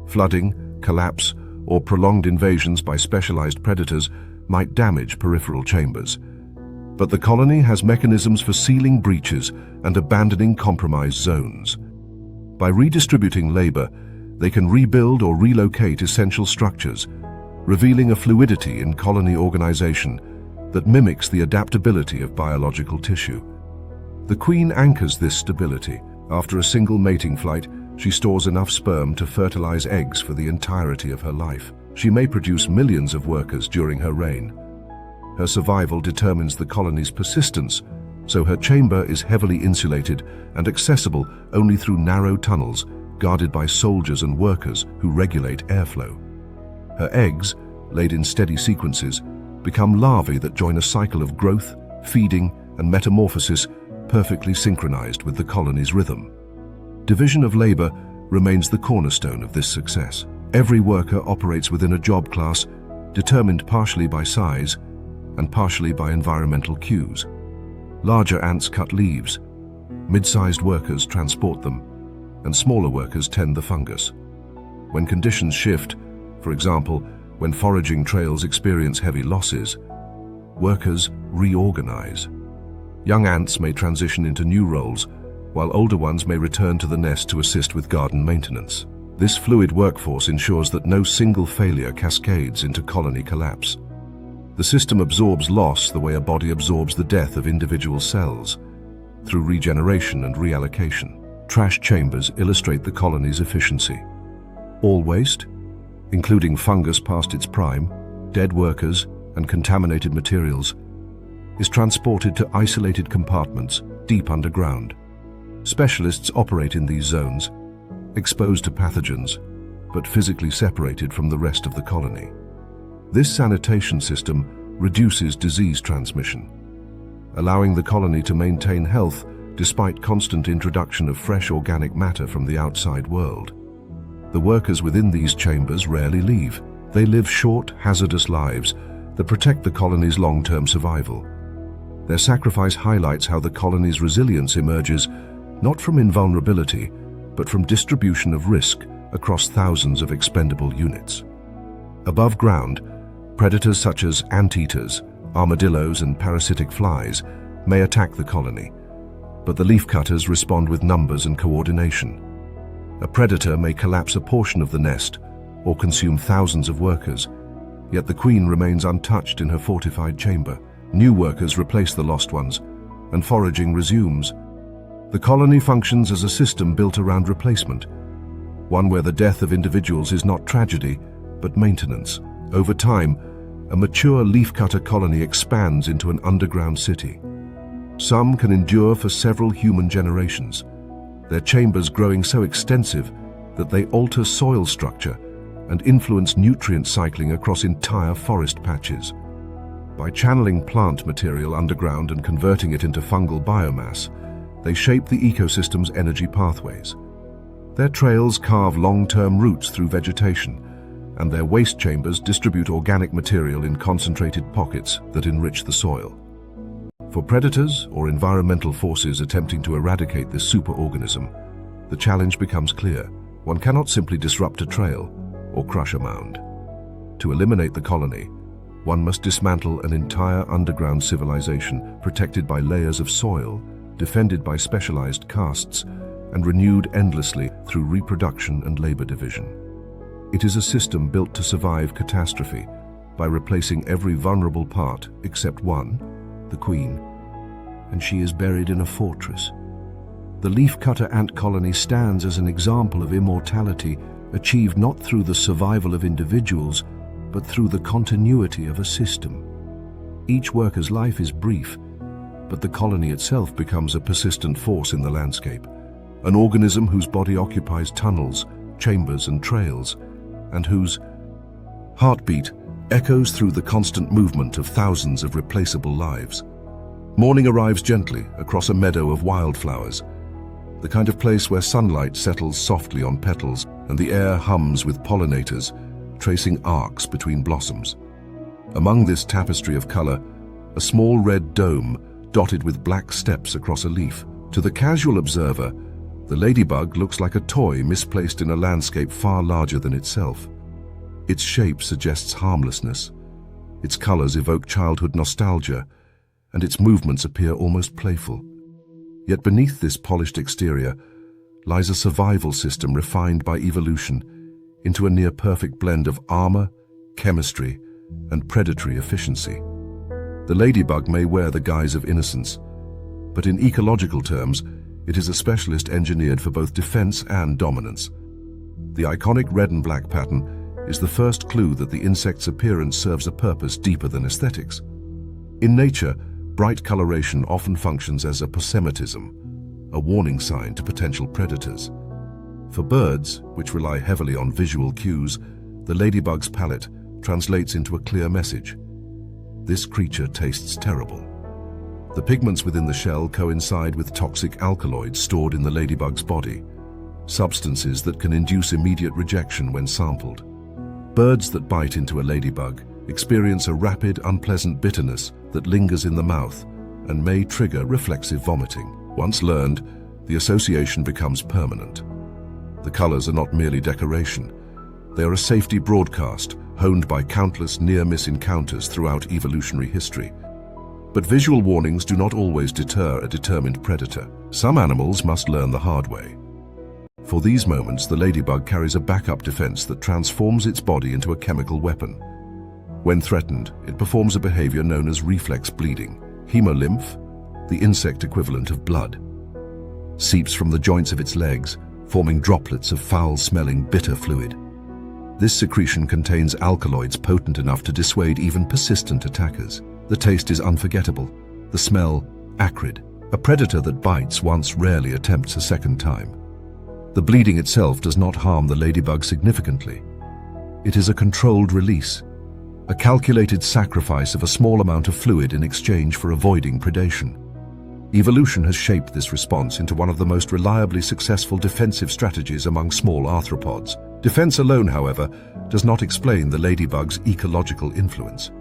Speaker 1: Flooding, collapse, or prolonged invasions by specialized predators might damage peripheral chambers. But the colony has mechanisms for sealing breaches and abandoning compromised zones. By redistributing labor, they can rebuild or relocate essential structures, revealing a fluidity in colony organization that mimics the adaptability of biological tissue. The queen anchors this stability. After a single mating flight, she stores enough sperm to fertilize eggs for the entirety of her life. She may produce millions of workers during her reign. Her survival determines the colony's persistence, so her chamber is heavily insulated and accessible only through narrow tunnels guarded by soldiers and workers who regulate airflow. Her eggs, laid in steady sequences, become larvae that join a cycle of growth, feeding, and metamorphosis perfectly synchronized with the colony's rhythm. Division of labor remains the cornerstone of this success. Every worker operates within a job class determined partially by size and partially by environmental cues. Larger ants cut leaves, mid-sized workers transport them, and smaller workers tend the fungus. When conditions shift, for example, when foraging trails experience heavy losses, workers reorganize. Young ants may transition into new roles, while older ones may return to the nest to assist with garden maintenance. This fluid workforce ensures that no single failure cascades into colony collapse. The system absorbs loss the way a body absorbs the death of individual cells, through regeneration and reallocation. Trash chambers illustrate the colony's efficiency. All waste, including fungus past its prime, dead workers, and contaminated materials, is transported to isolated compartments deep underground. Specialists operate in these zones, exposed to pathogens, but physically separated from the rest of the colony. This sanitation system reduces disease transmission, allowing the colony to maintain health despite constant introduction of fresh organic matter from the outside world. The workers within these chambers rarely leave. They live short, hazardous lives that protect the colony's long-term survival. Their sacrifice highlights how the colony's resilience emerges not from invulnerability, but from distribution of risk across thousands of expendable units. Above ground, predators such as anteaters, armadillos, and parasitic flies may attack the colony, but the leafcutters respond with numbers and coordination. A predator may collapse a portion of the nest or consume thousands of workers, yet the queen remains untouched in her fortified chamber. New workers replace the lost ones, and foraging resumes. The colony functions as a system built around replacement, one where the death of individuals is not tragedy, but maintenance. Over time, a mature leafcutter colony expands into an underground city. Some can endure for several human generations, their chambers growing so extensive that they alter soil structure and influence nutrient cycling across entire forest patches. By channeling plant material underground and converting it into fungal biomass, they shape the ecosystem's energy pathways. Their trails carve long-term roots through vegetation, and their waste chambers distribute organic material in concentrated pockets that enrich the soil. For predators or environmental forces attempting to eradicate this superorganism, the challenge becomes clear. One cannot simply disrupt a trail or crush a mound. To eliminate the colony, one must dismantle an entire underground civilization protected by layers of soil, defended by specialized castes, and renewed endlessly through reproduction and labor division. It is a system built to survive catastrophe by replacing every vulnerable part except one, the queen, and she is buried in a fortress. The leafcutter ant colony stands as an example of immortality achieved not through the survival of individuals, but through the continuity of a system. Each worker's life is brief, but the colony itself becomes a persistent force in the landscape, an organism whose body occupies tunnels, chambers, and trails, and whose heartbeat echoes through the constant movement of thousands of replaceable lives. Morning arrives gently across a meadow of wildflowers, the kind of place where sunlight settles softly on petals and the air hums with pollinators, tracing arcs between blossoms. Among this tapestry of color, a small red dome dotted with black steps across a leaf. To the casual observer, the ladybug looks like a toy misplaced in a landscape far larger than itself. Its shape suggests harmlessness, its colors evoke childhood nostalgia, and its movements appear almost playful. Yet beneath this polished exterior lies a survival system refined by evolution into a near-perfect blend of armor, chemistry, and predatory efficiency. The ladybug may wear the guise of innocence, but in ecological terms, it is a specialist engineered for both defense and dominance. The iconic red and black pattern is the first clue that the insect's appearance serves a purpose deeper than aesthetics. In nature, bright coloration often functions as a posematism, a warning sign to potential predators. For birds, which rely heavily on visual cues, the ladybug's palette translates into a clear message. This creature tastes terrible. The pigments within the shell coincide with toxic alkaloids stored in the ladybug's body, substances that can induce immediate rejection when sampled. Birds that bite into a ladybug experience a rapid, unpleasant bitterness that lingers in the mouth and may trigger reflexive vomiting. Once learned, the association becomes permanent. The colors are not merely decoration. They are a safety broadcast honed by countless near-miss encounters throughout evolutionary history. But visual warnings do not always deter a determined predator. Some animals must learn the hard way. For these moments, the ladybug carries a backup defense that transforms its body into a chemical weapon. When threatened, it performs a behavior known as reflex bleeding. Hemolymph, the insect equivalent of blood, seeps from the joints of its legs, forming droplets of foul-smelling bitter fluid. This secretion contains alkaloids potent enough to dissuade even persistent attackers. The taste is unforgettable, the smell acrid. A predator that bites once rarely attempts a second time. The bleeding itself does not harm the ladybug significantly. It is a controlled release, a calculated sacrifice of a small amount of fluid in exchange for avoiding predation. Evolution has shaped this response into one of the most reliably successful defensive strategies among small arthropods. Defense alone, however, does not explain the ladybug's ecological influence.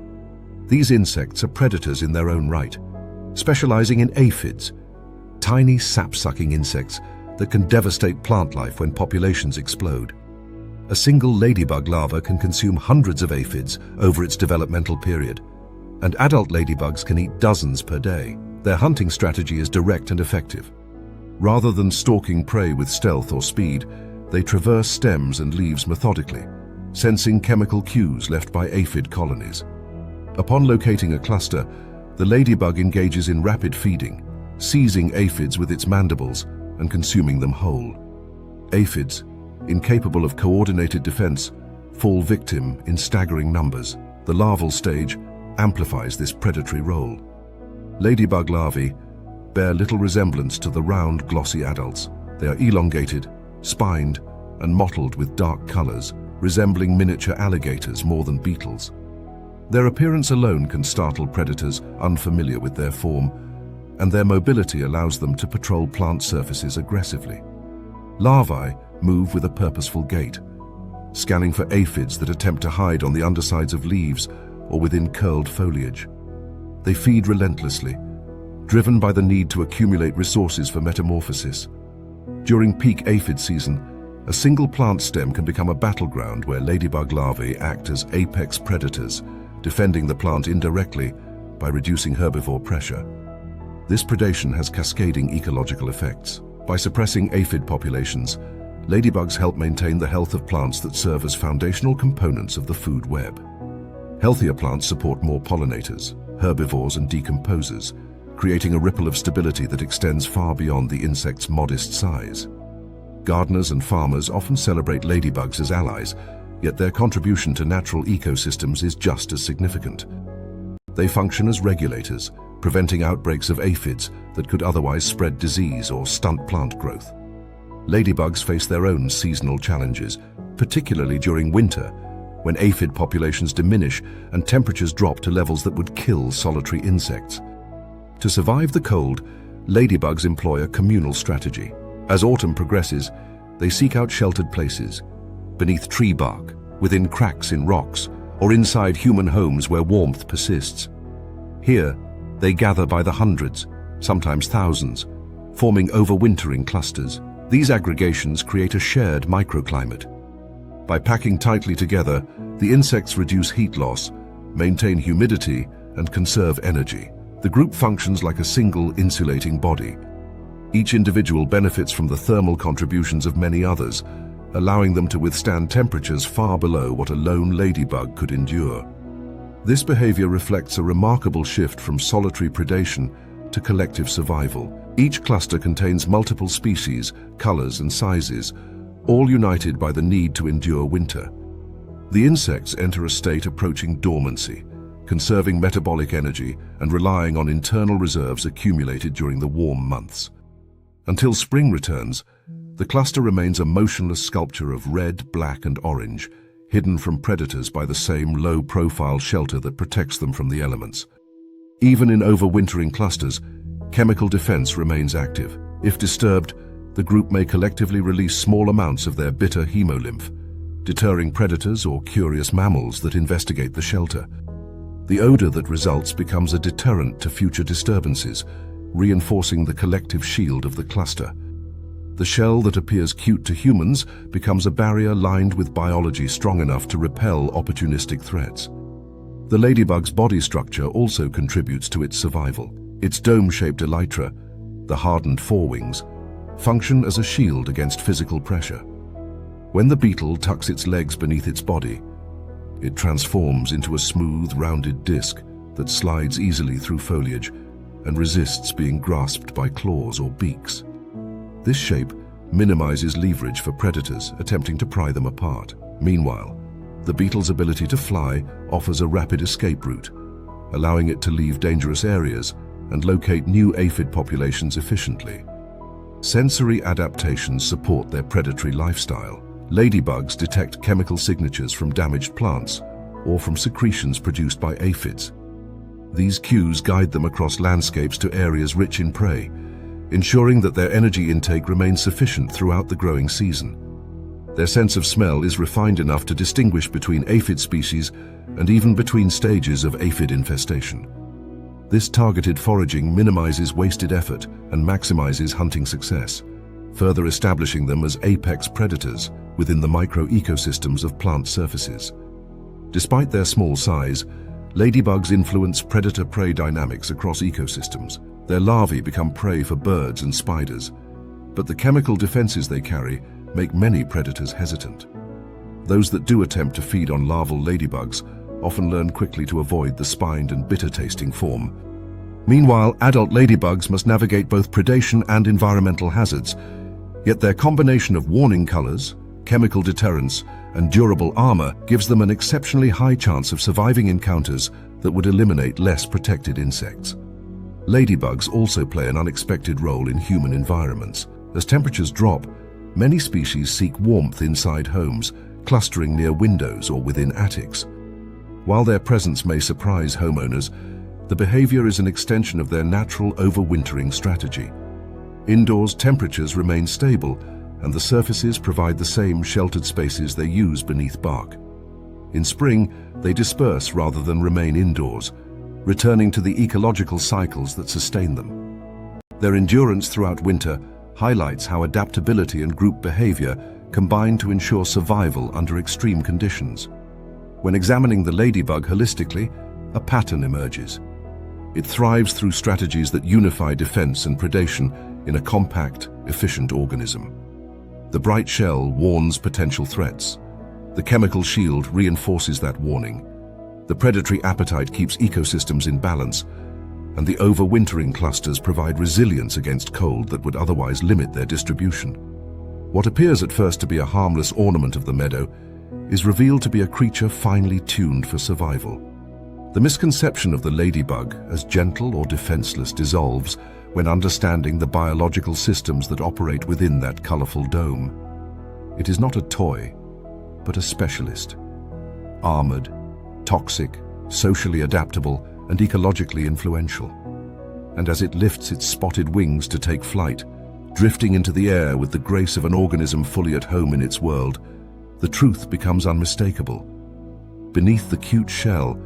Speaker 1: These insects are predators in their own right, specializing in aphids, tiny sap-sucking insects that can devastate plant life when populations explode. A single ladybug larva can consume hundreds of aphids over its developmental period, and adult ladybugs can eat dozens per day. Their hunting strategy is direct and effective. Rather than stalking prey with stealth or speed, they traverse stems and leaves methodically, sensing chemical cues left by aphid colonies. Upon locating a cluster, the ladybug engages in rapid feeding, seizing aphids with its mandibles and consuming them whole. Aphids, incapable of coordinated defense, fall victim in staggering numbers. The larval stage amplifies this predatory role. Ladybug larvae bear little resemblance to the round, glossy adults. They are elongated, spined, and mottled with dark colors, resembling miniature alligators more than beetles. Their appearance alone can startle predators unfamiliar with their form, and their mobility allows them to patrol plant surfaces aggressively. Larvae move with a purposeful gait, scanning for aphids that attempt to hide on the undersides of leaves or within curled foliage. They feed relentlessly, driven by the need to accumulate resources for metamorphosis. During peak aphid season, a single plant stem can become a battleground where ladybug larvae act as apex predators, defending the plant indirectly by reducing herbivore pressure. This predation has cascading ecological effects. By suppressing aphid populations, ladybugs help maintain the health of plants that serve as foundational components of the food web. Healthier plants support more pollinators, herbivores and decomposers, creating a ripple of stability that extends far beyond the insect's modest size. Gardeners and farmers often celebrate ladybugs as allies, yet their contribution to natural ecosystems is just as significant. They function as regulators, preventing outbreaks of aphids that could otherwise spread disease or stunt plant growth. Ladybugs face their own seasonal challenges, particularly during winter, when aphid populations diminish and temperatures drop to levels that would kill solitary insects. To survive the cold, ladybugs employ a communal strategy. As autumn progresses, they seek out sheltered places, beneath tree bark, within cracks in rocks, or inside human homes where warmth persists. Here, they gather by the hundreds, sometimes thousands, forming overwintering clusters. These aggregations create a shared microclimate. By packing tightly together, the insects reduce heat loss, maintain humidity, and conserve energy. The group functions like a single insulating body. Each individual benefits from the thermal contributions of many others, allowing them to withstand temperatures far below what a lone ladybug could endure. This behavior reflects a remarkable shift from solitary predation to collective survival. Each cluster contains multiple species, colors, and sizes, all united by the need to endure winter. The insects enter a state approaching dormancy, conserving metabolic energy and relying on internal reserves accumulated during the warm months. Until spring returns, the cluster remains a motionless sculpture of red, black, and orange, hidden from predators by the same low-profile shelter that protects them from the elements. Even in overwintering clusters, chemical defense remains active. If disturbed, the group may collectively release small amounts of their bitter hemolymph, deterring predators or curious mammals that investigate the shelter. The odor that results becomes a deterrent to future disturbances, reinforcing the collective shield of the cluster. The shell that appears cute to humans becomes a barrier lined with biology strong enough to repel opportunistic threats. The ladybug's body structure also contributes to its survival. Its dome-shaped elytra, the hardened forewings, function as a shield against physical pressure. When the beetle tucks its legs beneath its body, it transforms into a smooth, rounded disc that slides easily through foliage and resists being grasped by claws or beaks. This shape minimizes leverage for predators attempting to pry them apart. Meanwhile, the beetle's ability to fly offers a rapid escape route, allowing it to leave dangerous areas and locate new aphid populations efficiently. Sensory adaptations support their predatory lifestyle. Ladybugs detect chemical signatures from damaged plants or from secretions produced by aphids. These cues guide them across landscapes to areas rich in prey, ensuring that their energy intake remains sufficient throughout the growing season. Their sense of smell is refined enough to distinguish between aphid species and even between stages of aphid infestation. This targeted foraging minimizes wasted effort and maximizes hunting success, further establishing them as apex predators within the micro-ecosystems of plant surfaces. Despite their small size, ladybugs influence predator-prey dynamics across ecosystems. Their larvae become prey for birds and spiders, but the chemical defenses they carry make many predators hesitant. Those that do attempt to feed on larval ladybugs often learn quickly to avoid the spined and bitter-tasting form. Meanwhile, adult ladybugs must navigate both predation and environmental hazards, yet their combination of warning colors, chemical deterrence, and durable armor gives them an exceptionally high chance of surviving encounters that would eliminate less protected insects. Ladybugs also play an unexpected role in human environments. As temperatures drop, many species seek warmth inside homes, clustering near windows or within attics. While their presence may surprise homeowners, the behavior is an extension of their natural overwintering strategy. Indoors, temperatures remain stable, and the surfaces provide the same sheltered spaces they use beneath bark. In spring, they disperse rather than remain indoors, returning to the ecological cycles that sustain them. Their endurance throughout winter highlights how adaptability and group behavior combine to ensure survival under extreme conditions. When examining the ladybug holistically, a pattern emerges. It thrives through strategies that unify defense and predation in a compact, efficient organism. The bright shell warns potential threats. The chemical shield reinforces that warning. The predatory appetite keeps ecosystems in balance, and the overwintering clusters provide resilience against cold that would otherwise limit their distribution. What appears at first to be a harmless ornament of the meadow is revealed to be a creature finely tuned for survival. The misconception of the ladybug as gentle or defenseless dissolves when understanding the biological systems that operate within that colorful dome. It is not a toy, but a specialist. Armored, toxic, socially adaptable, and ecologically influential. And as it lifts its spotted wings to take flight, drifting into the air with the grace of an organism fully at home in its world, the truth becomes unmistakable. Beneath the cute shell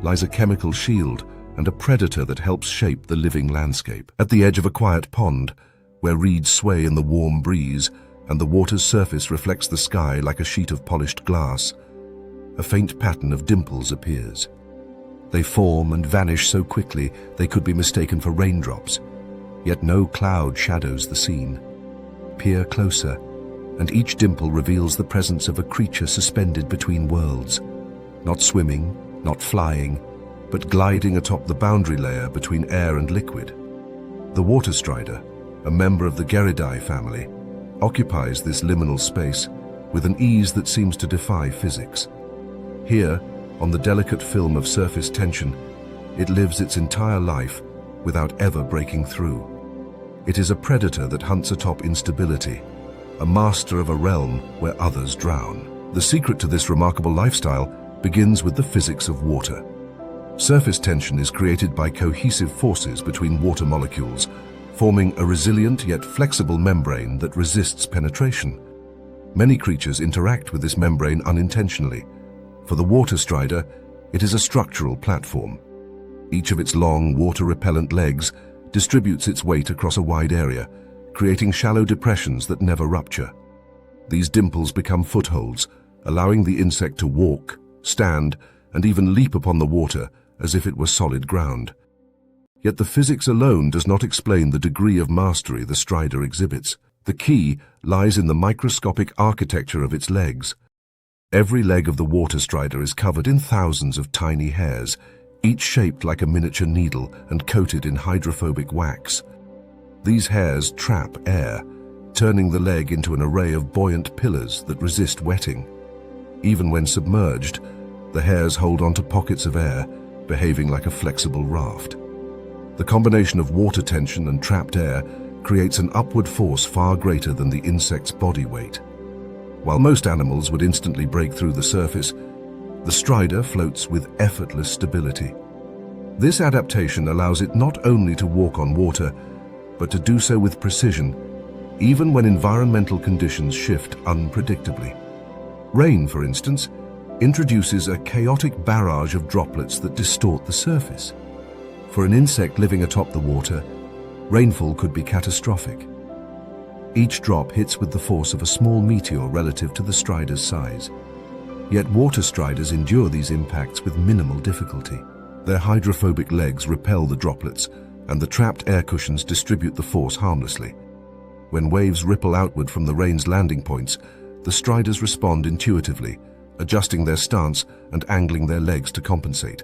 Speaker 1: lies a chemical shield and a predator that helps shape the living landscape. At the edge of a quiet pond, where reeds sway in the warm breeze and the water's surface reflects the sky like a sheet of polished glass, a faint pattern of dimples appears. They form and vanish so quickly they could be mistaken for raindrops, yet no cloud shadows the scene. Peer closer, and each dimple reveals the presence of a creature suspended between worlds, not swimming, not flying, but gliding atop the boundary layer between air and liquid. The water strider, a member of the Geridae family, occupies this liminal space with an ease that seems to defy physics. Here, on the delicate film of surface tension, it lives its entire life without ever breaking through. It is a predator that hunts atop instability, a master of a realm where others drown. The secret to this remarkable lifestyle begins with the physics of water. Surface tension is created by cohesive forces between water molecules, forming a resilient yet flexible membrane that resists penetration. Many creatures interact with this membrane unintentionally. For the water strider, it is a structural platform. Each of its long, water-repellent legs distributes its weight across a wide area, creating shallow depressions that never rupture. These dimples become footholds, allowing the insect to walk, stand, and even leap upon the water as if it were solid ground. Yet the physics alone does not explain the degree of mastery the strider exhibits. The key lies in the microscopic architecture of its legs. Every leg of the water strider is covered in thousands of tiny hairs, each shaped like a miniature needle and coated in hydrophobic wax. These hairs trap air, turning the leg into an array of buoyant pillars that resist wetting. Even when submerged, the hairs hold onto pockets of air, behaving like a flexible raft. The combination of water tension and trapped air creates an upward force far greater than the insect's body weight. While most animals would instantly break through the surface, the strider floats with effortless stability. This adaptation allows it not only to walk on water, but to do so with precision, even when environmental conditions shift unpredictably. Rain, for instance, introduces a chaotic barrage of droplets that distort the surface. For an insect living atop the water, rainfall could be catastrophic. Each drop hits with the force of a small meteor relative to the strider's size. Yet water striders endure these impacts with minimal difficulty. Their hydrophobic legs repel the droplets, and the trapped air cushions distribute the force harmlessly. When waves ripple outward from the rain's landing points, the striders respond intuitively, adjusting their stance and angling their legs to compensate.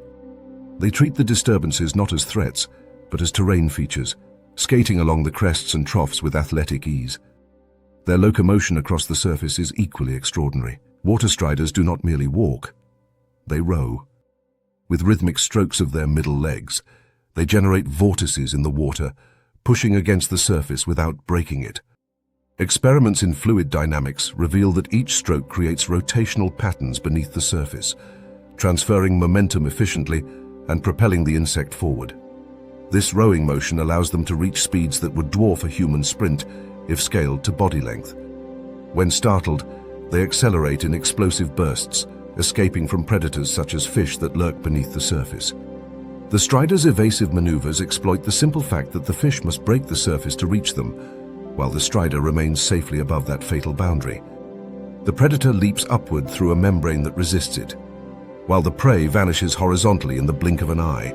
Speaker 1: They treat the disturbances not as threats, but as terrain features, skating along the crests and troughs with athletic ease. Their locomotion across the surface is equally extraordinary. Water striders do not merely walk, they row. With rhythmic strokes of their middle legs, they generate vortices in the water, pushing against the surface without breaking it. Experiments in fluid dynamics reveal that each stroke creates rotational patterns beneath the surface, transferring momentum efficiently and propelling the insect forward. This rowing motion allows them to reach speeds that would dwarf a human sprint if scaled to body length. When startled, they accelerate in explosive bursts, escaping from predators such as fish that lurk beneath the surface. The strider's evasive maneuvers exploit the simple fact that the fish must break the surface to reach them, while the strider remains safely above that fatal boundary. The predator leaps upward through a membrane that resists it, while the prey vanishes horizontally in the blink of an eye.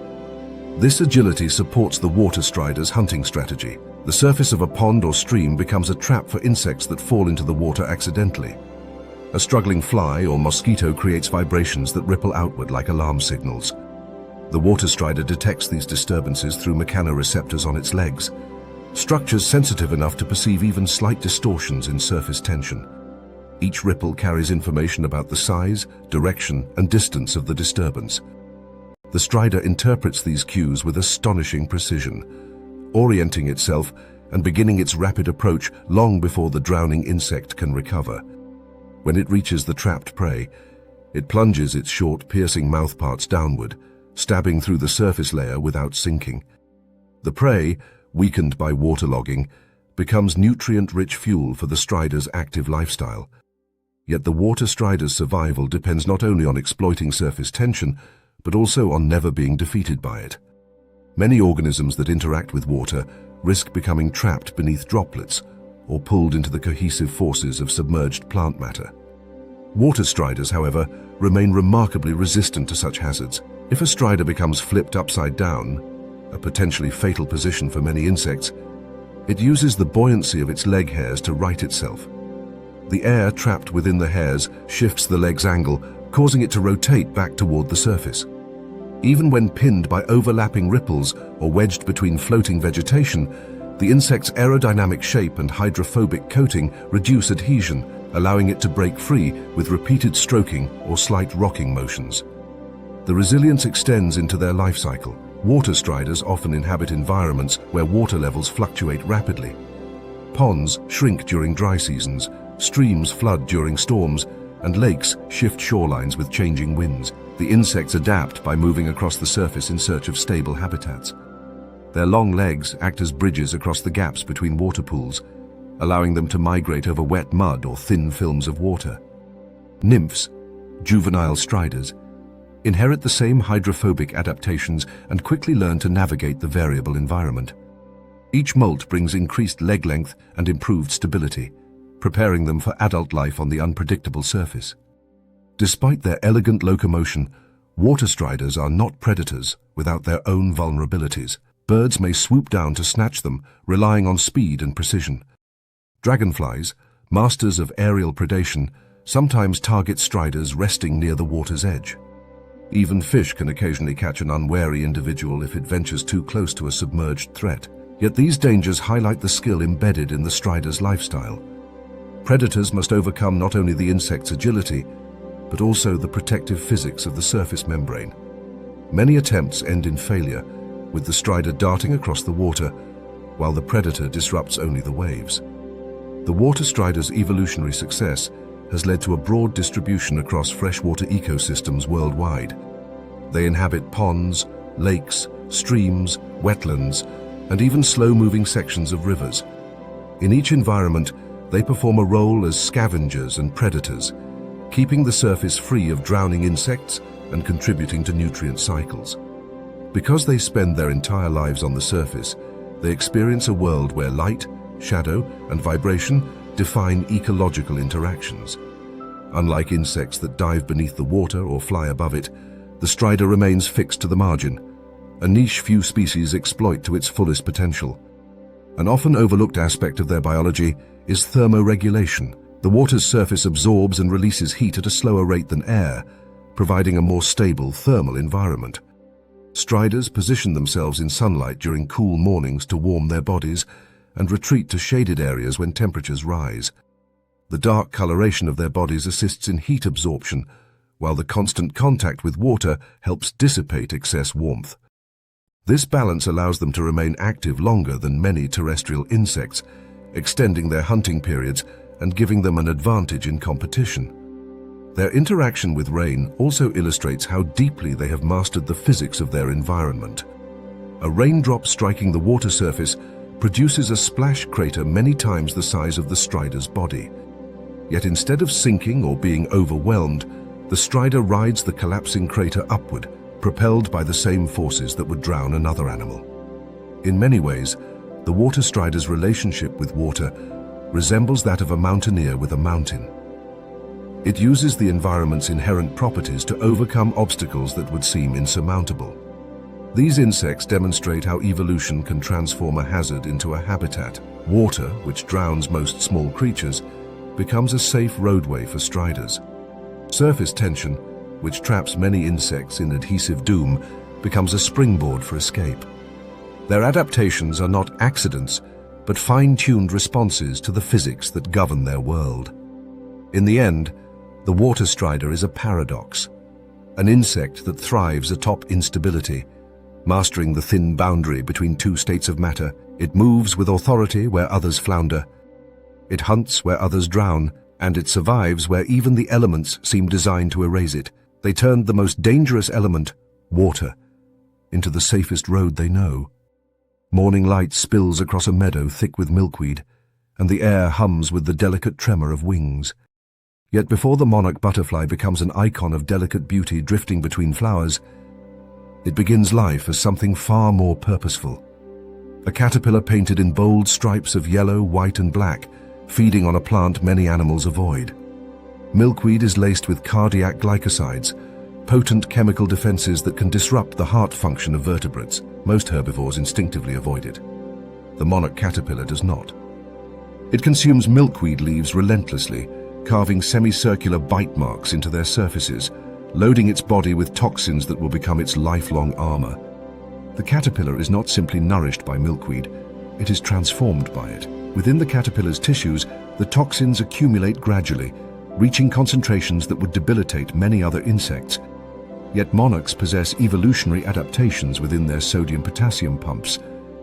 Speaker 1: This agility supports the water strider's hunting strategy. The surface of a pond or stream becomes a trap for insects that fall into the water accidentally. A struggling fly or mosquito creates vibrations that ripple outward like alarm signals. The water strider detects these disturbances through mechanoreceptors on its legs, structures sensitive enough to perceive even slight distortions in surface tension. Each ripple carries information about the size, direction, and distance of the disturbance. The strider interprets these cues with astonishing precision, orienting itself and beginning its rapid approach long before the drowning insect can recover. When it reaches the trapped prey, it plunges its short, piercing mouthparts downward, stabbing through the surface layer without sinking. The prey, weakened by waterlogging, becomes nutrient-rich fuel for the strider's active lifestyle. Yet the water strider's survival depends not only on exploiting surface tension, but also on never being defeated by it. Many organisms that interact with water risk becoming trapped beneath droplets or pulled into the cohesive forces of submerged plant matter. Water striders, however, remain remarkably resistant to such hazards. If a strider becomes flipped upside down, a potentially fatal position for many insects, it uses the buoyancy of its leg hairs to right itself. The air trapped within the hairs shifts the leg's angle, causing it to rotate back toward the surface. Even when pinned by overlapping ripples or wedged between floating vegetation, the insect's aerodynamic shape and hydrophobic coating reduce adhesion, allowing it to break free with repeated stroking or slight rocking motions. The resilience extends into their life cycle. Water striders often inhabit environments where water levels fluctuate rapidly. Ponds shrink during dry seasons, streams flood during storms, and lakes shift shorelines with changing winds. The insects adapt by moving across the surface in search of stable habitats. Their long legs act as bridges across the gaps between water pools, allowing them to migrate over wet mud or thin films of water. Nymphs, juvenile striders, inherit the same hydrophobic adaptations and quickly learn to navigate the variable environment. Each molt brings increased leg length and improved stability, preparing them for adult life on the unpredictable surface. Despite their elegant locomotion, water striders are not predators without their own vulnerabilities. birds may swoop down to snatch them, relying on speed and precision. Dragonflies, masters of aerial predation, sometimes target striders resting near the water's edge. Even fish can occasionally catch an unwary individual if it ventures too close to a submerged threat. Yet these dangers highlight the skill embedded in the strider's lifestyle. Predators must overcome not only the insect's agility, but also the protective physics of the surface membrane. Many attempts end in failure, with the strider darting across the water, while the predator disrupts only the waves. The water strider's evolutionary success has led to a broad distribution across freshwater ecosystems worldwide. They inhabit ponds, lakes, streams, wetlands, and even slow-moving sections of rivers. In each environment, they perform a role as scavengers and predators, keeping the surface free of drowning insects and contributing to nutrient cycles. Because they spend their entire lives on the surface, they experience a world where light, shadow, and vibration define ecological interactions. Unlike insects that dive beneath the water or fly above it, the strider remains fixed to the margin, a niche few species exploit to its fullest potential. An often overlooked aspect of their biology is thermoregulation. The water's surface absorbs and releases heat at a slower rate than air, providing a more stable thermal environment. Striders position themselves in sunlight during cool mornings to warm their bodies and retreat to shaded areas when temperatures rise. The dark coloration of their bodies assists in heat absorption, while the constant contact with water helps dissipate excess warmth. This balance allows them to remain active longer than many terrestrial insects, extending their hunting periods and giving them an advantage in competition. Their interaction with rain also illustrates how deeply they have mastered the physics of their environment. A raindrop striking the water surface produces a splash crater many times the size of the strider's body. Yet instead of sinking or being overwhelmed, the strider rides the collapsing crater upward, propelled by the same forces that would drown another animal. In many ways, the water strider's relationship with water resembles that of a mountaineer with a mountain. It uses the environment's inherent properties to overcome obstacles that would seem insurmountable. These insects demonstrate how evolution can transform a hazard into a habitat. Water, which drowns most small creatures, becomes a safe roadway for striders. Surface tension, which traps many insects in adhesive doom, becomes a springboard for escape. Their adaptations are not accidents, but fine-tuned responses to the physics that govern their world. In the end, the water strider is a paradox, an insect that thrives atop instability. Mastering the thin boundary between two states of matter, it moves with authority where others flounder. It hunts where others drown, and it survives where even the elements seem designed to erase it. They turned the most dangerous element, water, into the safest road they know. Morning light spills across a meadow thick with milkweed, and the air hums with the delicate tremor of wings. Yet before the monarch butterfly becomes an icon of delicate beauty drifting between flowers, it begins life as something far more purposeful. A caterpillar painted in bold stripes of yellow, white, and black, feeding on a plant many animals avoid. Milkweed is laced with cardiac glycosides, potent chemical defenses that can disrupt the heart function of vertebrates. Most herbivores instinctively avoid it. The monarch caterpillar does not. It consumes milkweed leaves relentlessly, carving semicircular bite marks into their surfaces, loading its body with toxins that will become its lifelong armor. The caterpillar is not simply nourished by milkweed, it is transformed by it. Within the caterpillar's tissues, the toxins accumulate gradually, reaching concentrations that would debilitate many other insects. Yet monarchs possess evolutionary adaptations within their sodium-potassium pumps,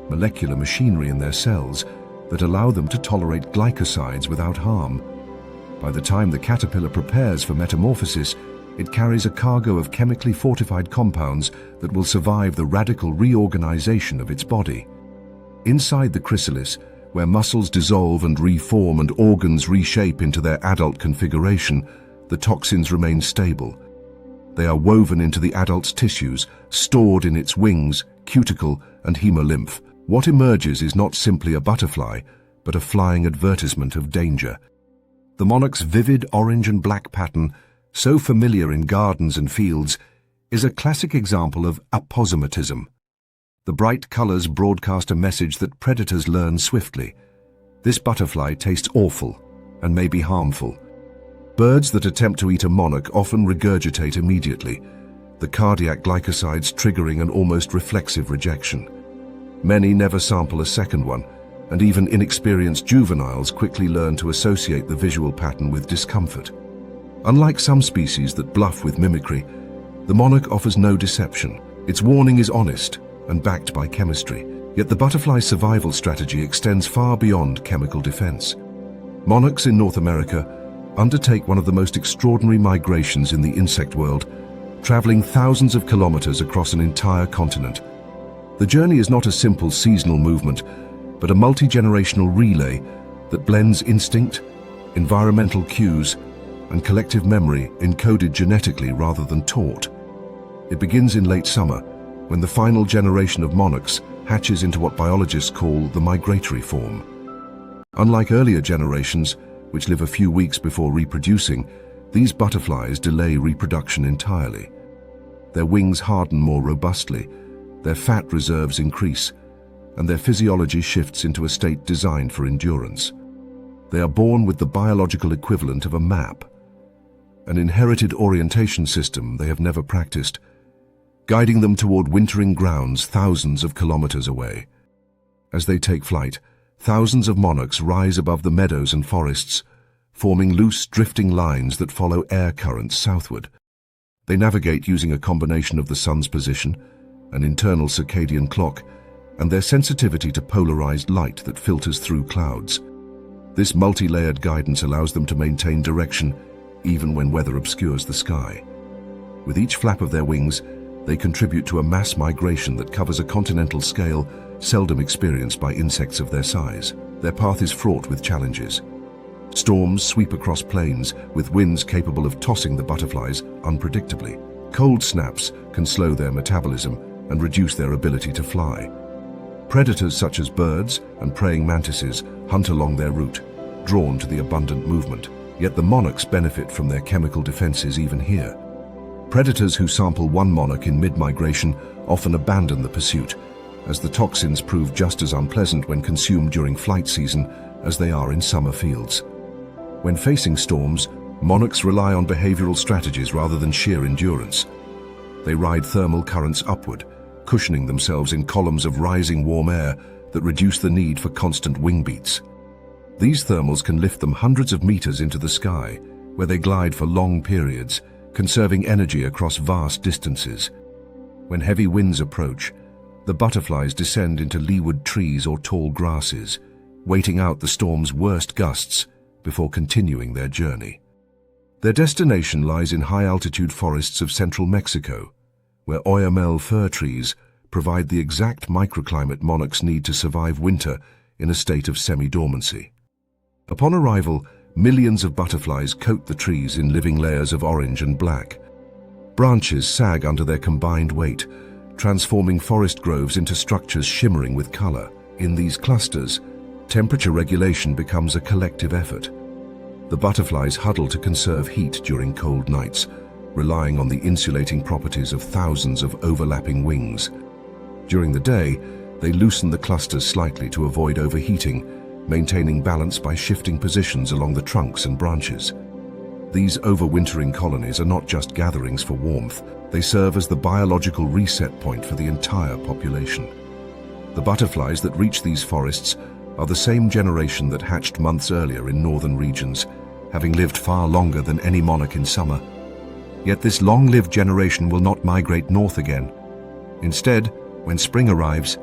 Speaker 1: molecular machinery in their cells that allow them to tolerate glycosides without harm. By the time the caterpillar prepares for metamorphosis, it carries a cargo of chemically fortified compounds that will survive the radical reorganization of its body. Inside the chrysalis, where muscles dissolve and reform and organs reshape into their adult configuration, the toxins remain stable. They are woven into the adult's tissues, stored in its wings, cuticle, and hemolymph. What emerges is not simply a butterfly, but a flying advertisement of danger. The monarch's vivid orange and black pattern, so familiar in gardens and fields, is a classic example of aposematism. The bright colors broadcast a message that predators learn swiftly. This butterfly tastes awful and may be harmful. Birds that attempt to eat a monarch often regurgitate immediately, the cardiac glycosides triggering an almost reflexive rejection. Many never sample a second one, and even inexperienced juveniles quickly learn to associate the visual pattern with discomfort. Unlike some species that bluff with mimicry, the monarch offers no deception. Its warning is honest and backed by chemistry. Yet the butterfly's survival strategy extends far beyond chemical defense. Monarchs in North America undertake one of the most extraordinary migrations in the insect world, traveling thousands of kilometers across an entire continent. The journey is not a simple seasonal movement, but a multi-generational relay that blends instinct, environmental cues, and collective memory encoded genetically rather than taught. It begins in late summer, when the final generation of monarchs hatches into what biologists call the migratory form. Unlike earlier generations, which live a few weeks before reproducing, these butterflies delay reproduction entirely. Their wings harden more robustly, their fat reserves increase, and their physiology shifts into a state designed for endurance. They are born with the biological equivalent of a map, an inherited orientation system they have never practiced, guiding them toward wintering grounds thousands of kilometers away. As they take flight, thousands of monarchs rise above the meadows and forests, forming loose, drifting lines that follow air currents southward. They navigate using a combination of the sun's position, an internal circadian clock, and their sensitivity to polarized light that filters through clouds. This multi-layered guidance allows them to maintain direction even when weather obscures the sky. With each flap of their wings, they contribute to a mass migration that covers a continental scale seldom experienced by insects of their size. Their path is fraught with challenges. Storms sweep across plains, with winds capable of tossing the butterflies unpredictably. Cold snaps can slow their metabolism and reduce their ability to fly. Predators such as birds and praying mantises hunt along their route, drawn to the abundant movement. Yet the monarchs benefit from their chemical defenses even here. Predators who sample one monarch in mid-migration often abandon the pursuit, as the toxins prove just as unpleasant when consumed during flight season as they are in summer fields. When facing storms, monarchs rely on behavioral strategies rather than sheer endurance. They ride thermal currents upward, cushioning themselves in columns of rising warm air that reduce the need for constant wing beats. These thermals can lift them hundreds of meters into the sky, where they glide for long periods, conserving energy across vast distances. When heavy winds approach, the butterflies descend into leeward trees or tall grasses, waiting out the storm's worst gusts before continuing their journey. Their destination lies in high-altitude forests of central Mexico, where oyamel fir trees provide the exact microclimate monarchs need to survive winter in a state of semi-dormancy. Upon arrival, millions of butterflies coat the trees in living layers of orange and black. Branches sag under their combined weight, transforming forest groves into structures shimmering with color. In these clusters, temperature regulation becomes a collective effort. The butterflies huddle to conserve heat during cold nights, relying on the insulating properties of thousands of overlapping wings. During the day, they loosen the clusters slightly to avoid overheating, maintaining balance by shifting positions along the trunks and branches. These overwintering colonies are not just gatherings for warmth, they serve as the biological reset point for the entire population. The butterflies that reach these forests are the same generation that hatched months earlier in northern regions, having lived far longer than any monarch in summer. Yet this long-lived generation will not migrate north again. Instead, when spring arrives,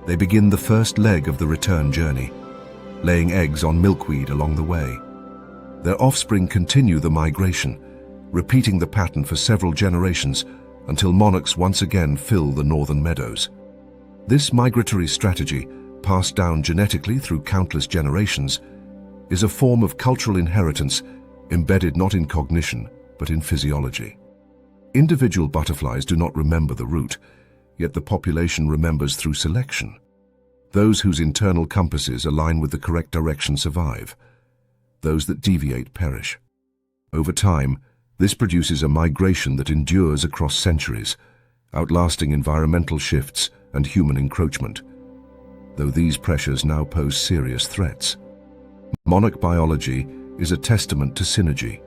Speaker 1: they begin the first leg of the return journey, laying eggs on milkweed along the way. Their offspring continue the migration, repeating the pattern for several generations until monarchs once again fill the northern meadows. This migratory strategy, passed down genetically through countless generations, is a form of cultural inheritance embedded not in cognition, but in physiology. Individual butterflies do not remember the route, yet the population remembers through selection. Those whose internal compasses align with the correct direction survive. Those that deviate perish. Over time, this produces a migration that endures across centuries, outlasting environmental shifts and human encroachment, though these pressures now pose serious threats. Monarch biology is a testament to synergy.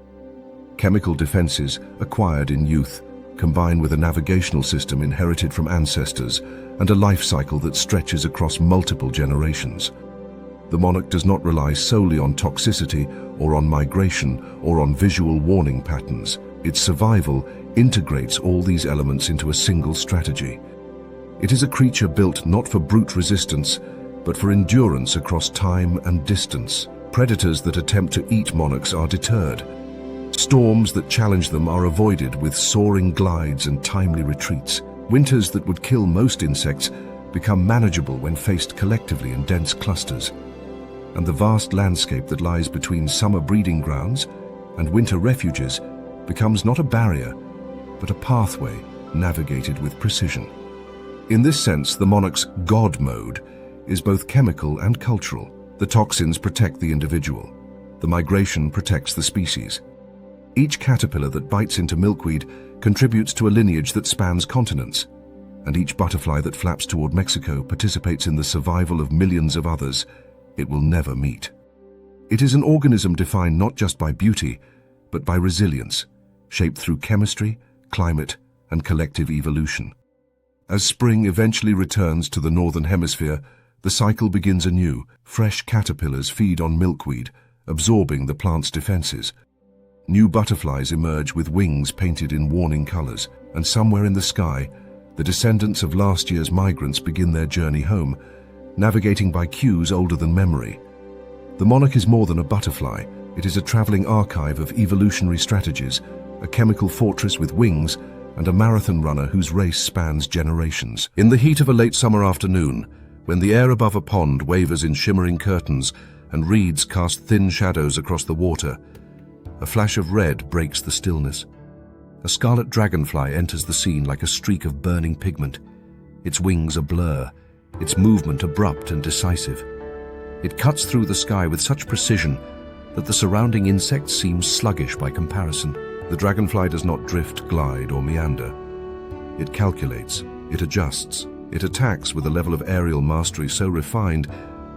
Speaker 1: Chemical defenses acquired in youth combine with a navigational system inherited from ancestors and a life cycle that stretches across multiple generations. The monarch does not rely solely on toxicity or on migration or on visual warning patterns. Its survival integrates all these elements into a single strategy. It is a creature built not for brute resistance, but for endurance across time and distance. Predators that attempt to eat monarchs are deterred. Storms that challenge them are avoided with soaring glides and timely retreats. Winters that would kill most insects become manageable when faced collectively in dense clusters. And the vast landscape that lies between summer breeding grounds and winter refuges becomes not a barrier, but a pathway navigated with precision. In this sense, the monarch's God mode is both chemical and cultural. The toxins protect the individual. The migration protects the species. Each caterpillar that bites into milkweed contributes to a lineage that spans continents, and each butterfly that flaps toward Mexico participates in the survival of millions of others it will never meet. It is an organism defined not just by beauty, but by resilience, shaped through chemistry, climate, and collective evolution. As spring eventually returns to the northern hemisphere, the cycle begins anew. Fresh caterpillars feed on milkweed, absorbing the plant's defenses. New butterflies emerge with wings painted in warning colors, and somewhere in the sky, the descendants of last year's migrants begin their journey home, navigating by cues older than memory. The monarch is more than a butterfly. It is a traveling archive of evolutionary strategies, a chemical fortress with wings, and a marathon runner whose race spans generations. In the heat of a late summer afternoon, when the air above a pond wavers in shimmering curtains and reeds cast thin shadows across the water, a flash of red breaks the stillness. A scarlet dragonfly enters the scene like a streak of burning pigment. Its wings a blur, its movement abrupt and decisive. It cuts through the sky with such precision that the surrounding insects seem sluggish by comparison. The dragonfly does not drift, glide, or meander. It calculates, it adjusts, it attacks with a level of aerial mastery so refined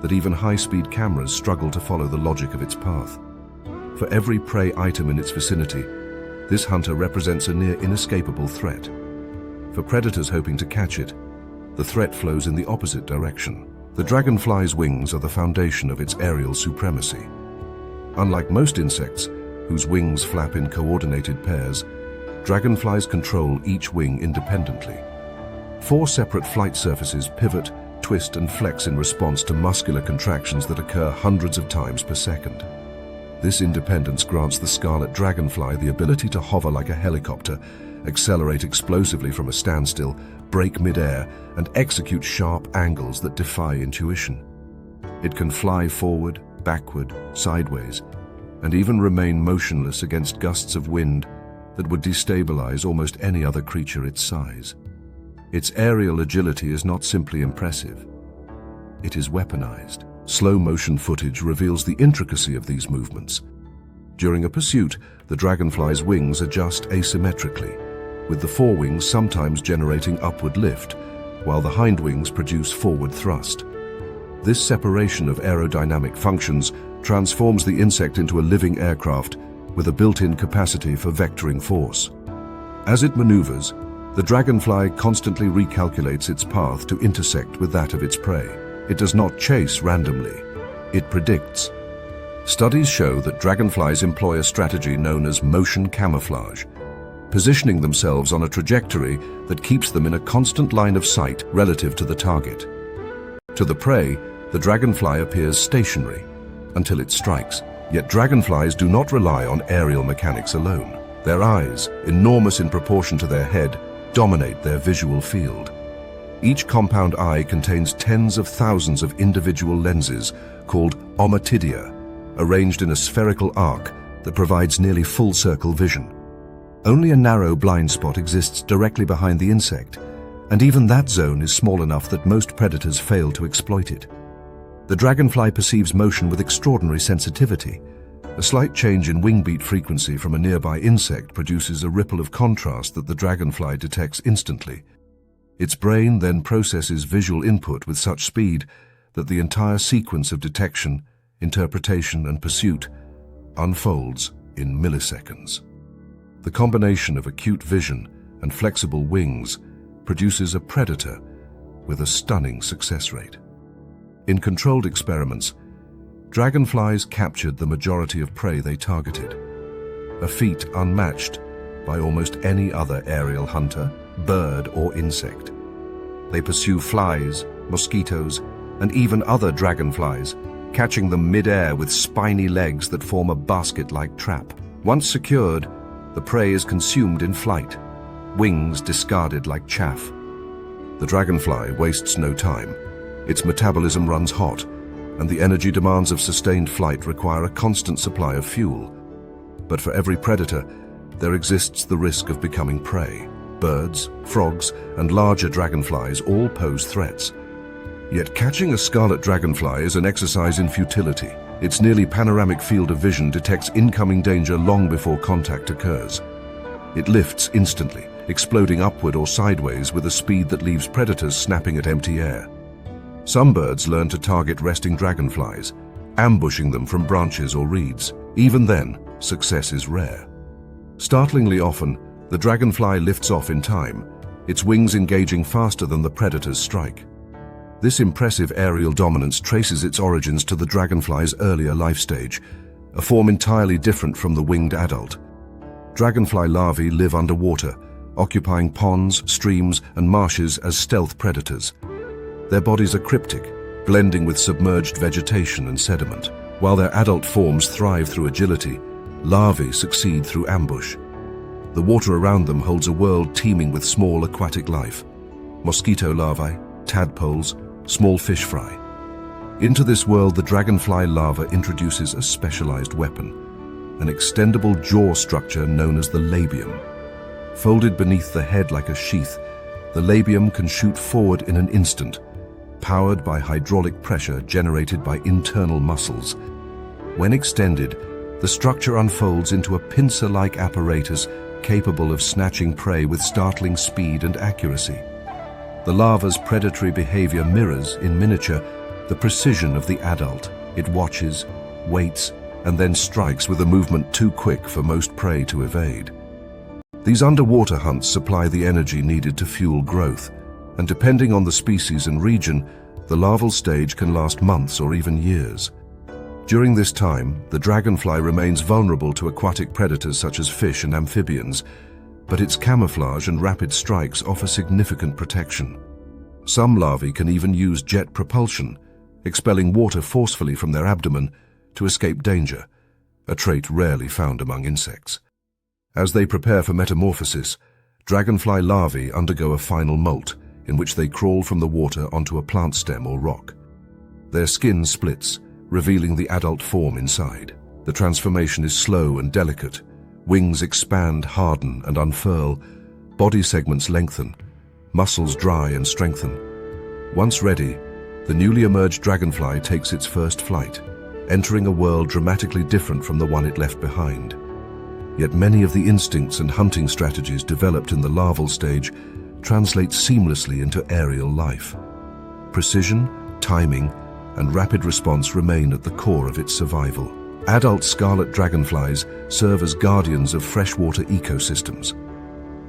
Speaker 1: that even high-speed cameras struggle to follow the logic of its path. For every prey item in its vicinity, this hunter represents a near inescapable threat. For predators hoping to catch it, the threat flows in the opposite direction. The dragonfly's wings are the foundation of its aerial supremacy. Unlike most insects, whose wings flap in coordinated pairs, dragonflies control each wing independently. 4 separate flight surfaces pivot, twist, and flex in response to muscular contractions that occur hundreds of times per second. This independence grants the scarlet dragonfly the ability to hover like a helicopter, accelerate explosively from a standstill, break mid-air, and execute sharp angles that defy intuition. It can fly forward, backward, sideways, and even remain motionless against gusts of wind that would destabilize almost any other creature its size. Its aerial agility is not simply impressive. It is weaponized. Slow-motion footage reveals the intricacy of these movements. During a pursuit, the dragonfly's wings adjust asymmetrically, with the forewings sometimes generating upward lift, while the hindwings produce forward thrust. This separation of aerodynamic functions transforms the insect into a living aircraft with a built-in capacity for vectoring force. As it maneuvers, the dragonfly constantly recalculates its path to intersect with that of its prey. It does not chase randomly. It predicts. Studies show that dragonflies employ a strategy known as motion camouflage, positioning themselves on a trajectory that keeps them in a constant line of sight relative to the target. To the prey, the dragonfly appears stationary until it strikes. Yet dragonflies do not rely on aerial mechanics alone. Their eyes, enormous in proportion to their head, dominate their visual field. Each compound eye contains tens of thousands of individual lenses called ommatidia, arranged in a spherical arc that provides nearly full-circle vision. Only a narrow blind spot exists directly behind the insect, and even that zone is small enough that most predators fail to exploit it. The dragonfly perceives motion with extraordinary sensitivity. A slight change in wing beat frequency from a nearby insect produces a ripple of contrast that the dragonfly detects instantly. Its brain then processes visual input with such speed that the entire sequence of detection, interpretation, and pursuit unfolds in milliseconds. The combination of acute vision and flexible wings produces a predator with a stunning success rate. In controlled experiments, dragonflies captured the majority of prey they targeted, a feat unmatched by almost any other aerial hunter, bird, or insect. They pursue flies, mosquitoes, and even other dragonflies, catching them mid-air with spiny legs that form a basket-like trap. Once secured, the prey is consumed in flight, wings discarded like chaff. The dragonfly wastes no time. Its metabolism runs hot, and the energy demands of sustained flight require a constant supply of fuel. But for every predator, there exists the risk of becoming prey. Birds, frogs, and larger dragonflies all pose threats. Yet catching a scarlet dragonfly is an exercise in futility. Its nearly panoramic field of vision detects incoming danger long before contact occurs. It lifts instantly, exploding upward or sideways with a speed that leaves predators snapping at empty air. Some birds learn to target resting dragonflies, ambushing them from branches or reeds. Even then, success is rare. Startlingly often, the dragonfly lifts off in time, its wings engaging faster than the predator's strike. This impressive aerial dominance traces its origins to the dragonfly's earlier life stage, a form entirely different from the winged adult. Dragonfly larvae live underwater, occupying ponds, streams, and marshes as stealth predators. Their bodies are cryptic, blending with submerged vegetation and sediment. While their adult forms thrive through agility, larvae succeed through ambush. The water around them holds a world teeming with small aquatic life: mosquito larvae, tadpoles, small fish fry. Into this world, the dragonfly larva introduces a specialized weapon, an extendable jaw structure known as the labium. Folded beneath the head like a sheath, the labium can shoot forward in an instant, powered by hydraulic pressure generated by internal muscles. When extended, the structure unfolds into a pincer-like apparatus capable of snatching prey with startling speed and accuracy. The larva's predatory behavior mirrors, in miniature, the precision of the adult. It watches, waits, and then strikes with a movement too quick for most prey to evade. These underwater hunts supply the energy needed to fuel growth, and depending on the species and region, the larval stage can last months or even years. During this time, the dragonfly remains vulnerable to aquatic predators such as fish and amphibians, but its camouflage and rapid strikes offer significant protection. Some larvae can even use jet propulsion, expelling water forcefully from their abdomen to escape danger, a trait rarely found among insects. As they prepare for metamorphosis, dragonfly larvae undergo a final molt, in which they crawl from the water onto a plant stem or rock. Their skin splits, revealing the adult form inside. The transformation is slow and delicate. Wings expand, harden, and unfurl. Body segments lengthen. Muscles dry and strengthen. Once ready, the newly emerged dragonfly takes its first flight, entering a world dramatically different from the one it left behind. Yet many of the instincts and hunting strategies developed in the larval stage translate seamlessly into aerial life. Precision, timing, and rapid response remain at the core of its survival. Adult scarlet dragonflies serve as guardians of freshwater ecosystems.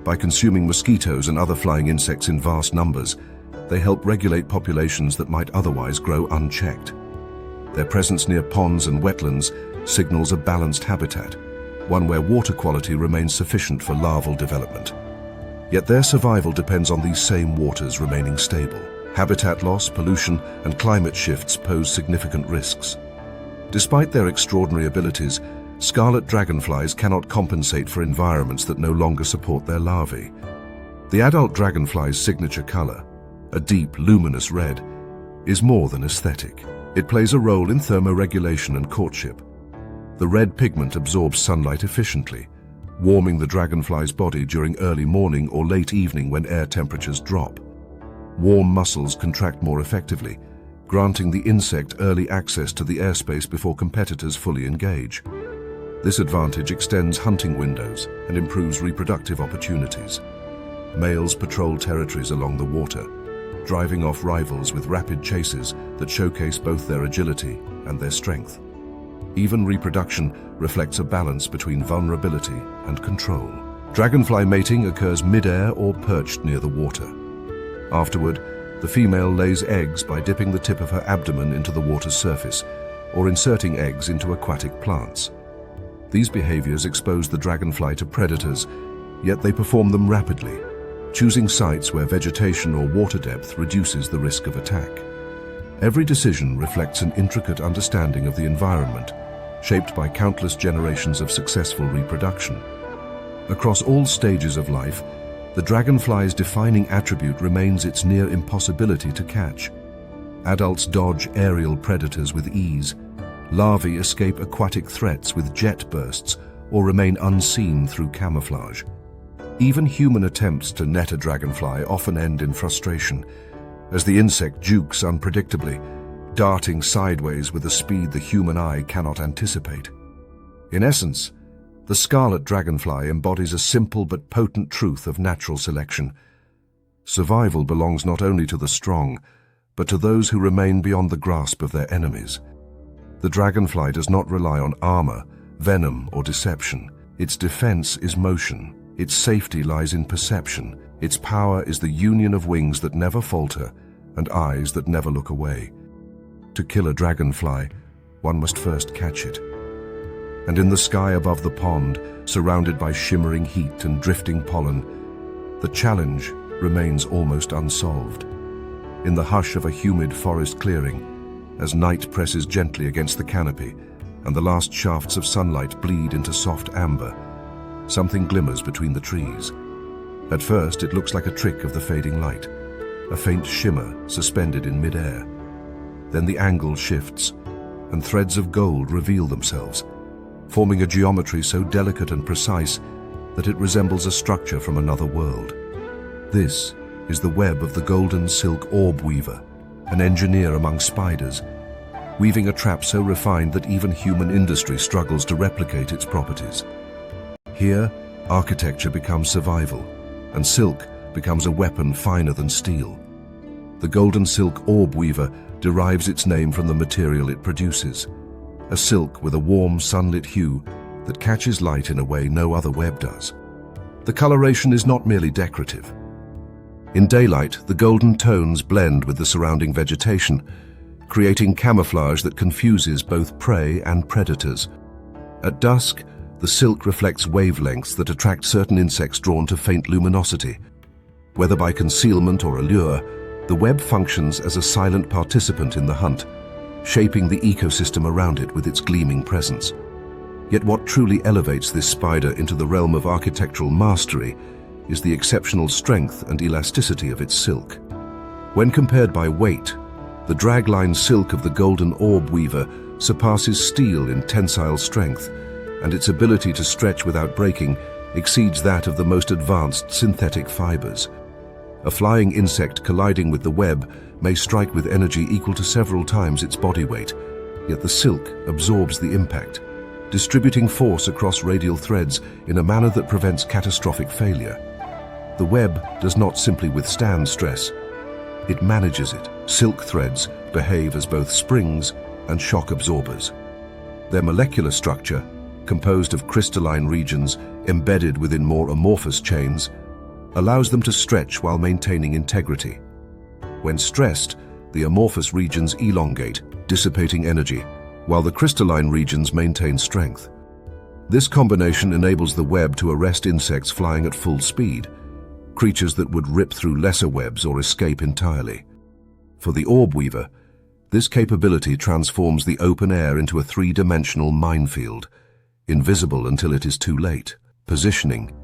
Speaker 1: By consuming mosquitoes and other flying insects in vast numbers, they help regulate populations that might otherwise grow unchecked. Their presence near ponds and wetlands signals a balanced habitat, one where water quality remains sufficient for larval development. Yet their survival depends on these same waters remaining stable. Habitat loss, pollution, and climate shifts pose significant risks. Despite their extraordinary abilities, scarlet dragonflies cannot compensate for environments that no longer support their larvae. The adult dragonfly's signature color, a deep, luminous red, is more than aesthetic. It plays a role in thermoregulation and courtship. The red pigment absorbs sunlight efficiently, warming the dragonfly's body during early morning or late evening when air temperatures drop. Warm muscles contract more effectively, granting the insect early access to the airspace before competitors fully engage. This advantage extends hunting windows and improves reproductive opportunities. males patrol territories along the water, driving off rivals with rapid chases that showcase both their agility and their strength. Even reproduction reflects a balance between vulnerability and control. Dragonfly mating occurs mid-air or perched near the water. Afterward, the female lays eggs by dipping the tip of her abdomen into the water's surface or inserting eggs into aquatic plants. These behaviors expose the dragonfly to predators, yet they perform them rapidly, choosing sites where vegetation or water depth reduces the risk of attack. Every decision reflects an intricate understanding of the environment, shaped by countless generations of successful reproduction. Across all stages of life, the dragonfly's defining attribute remains its near impossibility to catch. Adults dodge aerial predators with ease. Larvae escape aquatic threats with jet bursts or remain unseen through camouflage. Even human attempts to net a dragonfly often end in frustration, as the insect jukes unpredictably, darting sideways with a speed the human eye cannot anticipate. In essence, the scarlet dragonfly embodies a simple but potent truth of natural selection. Survival belongs not only to the strong, but to those who remain beyond the grasp of their enemies. The dragonfly does not rely on armor, venom, or deception. Its defense is motion. Its safety lies in perception. Its power is the union of wings that never falter and eyes that never look away. To kill a dragonfly, one must first catch it. And in the sky above the pond, surrounded by shimmering heat and drifting pollen, the challenge remains almost unsolved. In the hush of a humid forest clearing, as night presses gently against the canopy and the last shafts of sunlight bleed into soft amber, something glimmers between the trees. At first, it looks like a trick of the fading light, a faint shimmer suspended in mid-air. Then the angle shifts, and threads of gold reveal themselves, forming a geometry so delicate and precise that it resembles a structure from another world. This is the web of the golden silk orb-weaver, an engineer among spiders, weaving a trap so refined that even human industry struggles to replicate its properties. Here, architecture becomes survival, and silk becomes a weapon finer than steel. The golden silk orb-weaver derives its name from the material it produces, a silk with a warm, sunlit hue that catches light in a way no other web does. The coloration is not merely decorative. In daylight, the golden tones blend with the surrounding vegetation, creating camouflage that confuses both prey and predators. At dusk, the silk reflects wavelengths that attract certain insects drawn to faint luminosity. Whether by concealment or allure, the web functions as a silent participant in the hunt, shaping the ecosystem around it with its gleaming presence. Yet what truly elevates this spider into the realm of architectural mastery is the exceptional strength and elasticity of its silk. When compared by weight, the dragline silk of the golden orb-weaver surpasses steel in tensile strength, and its ability to stretch without breaking exceeds that of the most advanced synthetic fibers. A flying insect colliding with the web may strike with energy equal to several times its body weight, yet the silk absorbs the impact, distributing force across radial threads in a manner that prevents catastrophic failure. The web does not simply withstand stress, it manages it. Silk threads behave as both springs and shock absorbers. Their molecular structure, composed of crystalline regions embedded within more amorphous chains, allows them to stretch while maintaining integrity. When stressed, the amorphous regions elongate, dissipating energy, while the crystalline regions maintain strength. This combination enables the web to arrest insects flying at full speed, creatures that would rip through lesser webs or escape entirely. For the orb-weaver, this capability transforms the open air into a three-dimensional minefield, invisible until it is too late. Positioning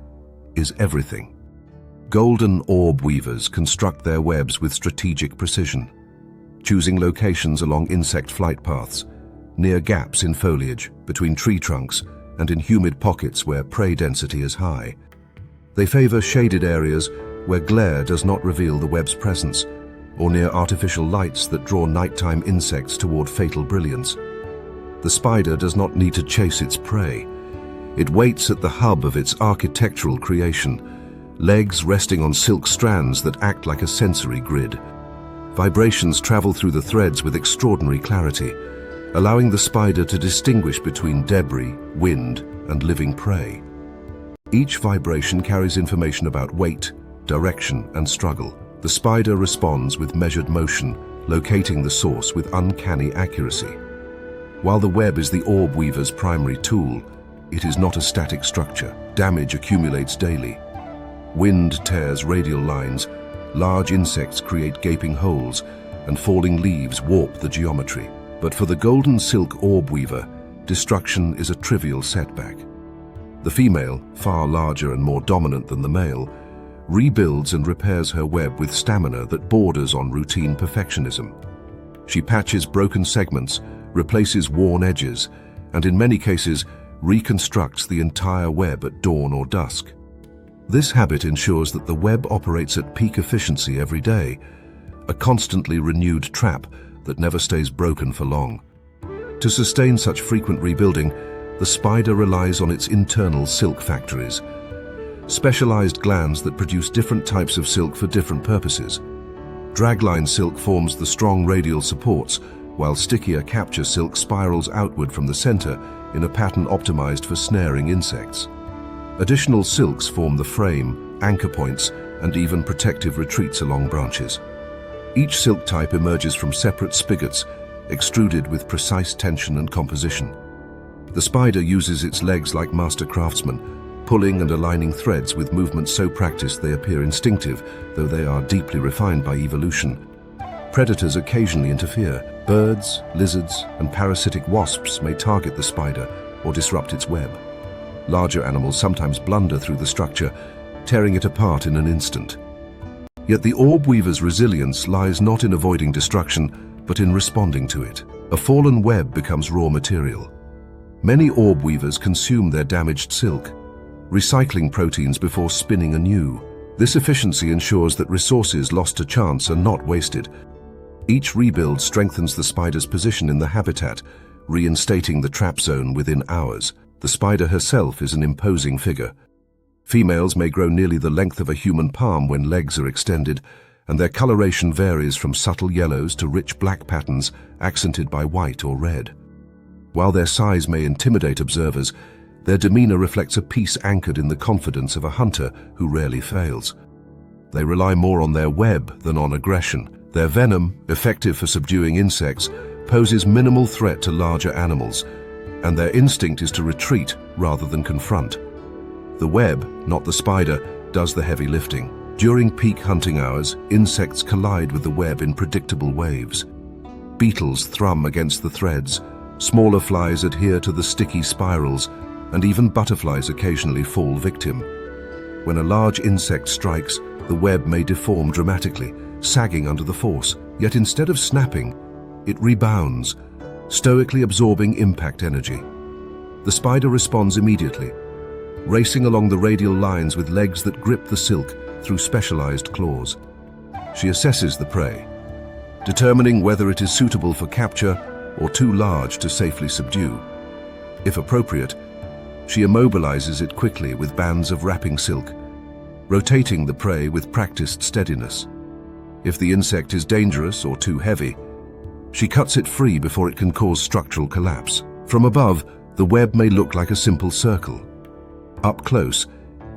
Speaker 1: is everything. Golden orb-weavers construct their webs with strategic precision, choosing locations along insect flight paths, near gaps in foliage, between tree trunks, and in humid pockets where prey density is high. They favor shaded areas where glare does not reveal the web's presence, or near artificial lights that draw nighttime insects toward fatal brilliance. The spider does not need to chase its prey. It waits at the hub of its architectural creation, legs resting on silk strands that act like a sensory grid. Vibrations travel through the threads with extraordinary clarity, allowing the spider to distinguish between debris, wind, and living prey. Each vibration carries information about weight, direction, and struggle. The spider responds with measured motion, locating the source with uncanny accuracy. While the web is the orb-weaver's primary tool, it is not a static structure. Damage accumulates daily. Wind tears radial lines, large insects create gaping holes, and falling leaves warp the geometry. But for the golden silk orb-weaver, destruction is a trivial setback. The female, far larger and more dominant than the male, rebuilds and repairs her web with stamina that borders on routine perfectionism. She patches broken segments, replaces worn edges, and in many cases, reconstructs the entire web at dawn or dusk. This habit ensures that the web operates at peak efficiency every day, a constantly renewed trap that never stays broken for long. To sustain such frequent rebuilding, the spider relies on its internal silk factories, specialized glands that produce different types of silk for different purposes. Dragline silk forms the strong radial supports, while stickier capture silk spirals outward from the center in a pattern optimized for snaring insects. Additional silks form the frame, anchor points, and even protective retreats along branches. Each silk type emerges from separate spigots, extruded with precise tension and composition. The spider uses its legs like master craftsmen, pulling and aligning threads with movements so practiced they appear instinctive, though they are deeply refined by evolution. Predators occasionally interfere. Birds, lizards, and parasitic wasps may target the spider or disrupt its web. Larger animals sometimes blunder through the structure, tearing it apart in an instant. Yet the orb-weaver's resilience lies not in avoiding destruction, but in responding to it. A fallen web becomes raw material. Many orb-weavers consume their damaged silk, recycling proteins before spinning anew. This efficiency ensures that resources lost to chance are not wasted. Each rebuild strengthens the spider's position in the habitat, reinstating the trap zone within hours. The spider herself is an imposing figure. Females may grow nearly the length of a human palm when legs are extended, and their coloration varies from subtle yellows to rich black patterns accented by white or red. While their size may intimidate observers, their demeanor reflects a peace anchored in the confidence of a hunter who rarely fails. They rely more on their web than on aggression. Their venom, effective for subduing insects, poses minimal threat to larger animals, and their instinct is to retreat rather than confront. The web, not the spider, does the heavy lifting. During peak hunting hours, insects collide with the web in predictable waves. Beetles thrum against the threads, smaller flies adhere to the sticky spirals, and even butterflies occasionally fall victim. When a large insect strikes, the web may deform dramatically, sagging under the force, yet instead of snapping, it rebounds, stoically absorbing impact energy. The spider responds immediately, racing along the radial lines with legs that grip the silk through specialized claws. She assesses the prey, determining whether it is suitable for capture or too large to safely subdue. If appropriate, she immobilizes it quickly with bands of wrapping silk, rotating the prey with practiced steadiness. If the insect is dangerous or too heavy, she cuts it free before it can cause structural collapse. From above, the web may look like a simple circle. Up close,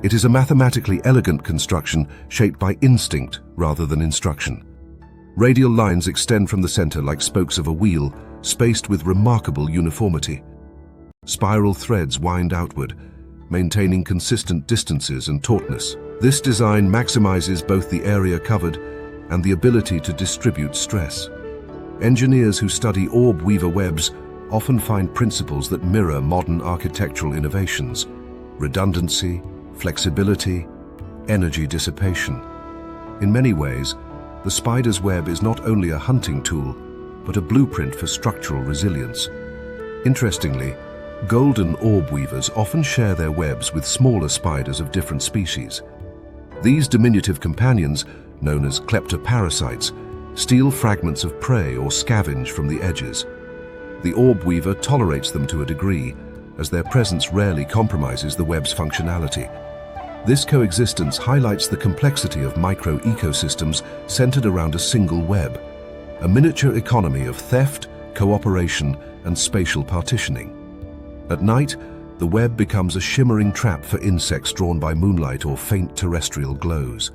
Speaker 1: it is a mathematically elegant construction shaped by instinct rather than instruction. Radial lines extend from the center like spokes of a wheel, spaced with remarkable uniformity. Spiral threads wind outward, maintaining consistent distances and tautness. This design maximizes both the area covered and the ability to distribute stress. Engineers who study orb-weaver webs often find principles that mirror modern architectural innovations: redundancy, flexibility, energy dissipation. In many ways, the spider's web is not only a hunting tool, but a blueprint for structural resilience. Interestingly, golden orb-weavers often share their webs with smaller spiders of different species. These diminutive companions, known as kleptoparasites, steal fragments of prey or scavenge from the edges. The orb-weaver tolerates them to a degree, as their presence rarely compromises the web's functionality. This coexistence highlights the complexity of micro-ecosystems centered around a single web, a miniature economy of theft, cooperation, and spatial partitioning. At night, the web becomes a shimmering trap for insects drawn by moonlight or faint terrestrial glows.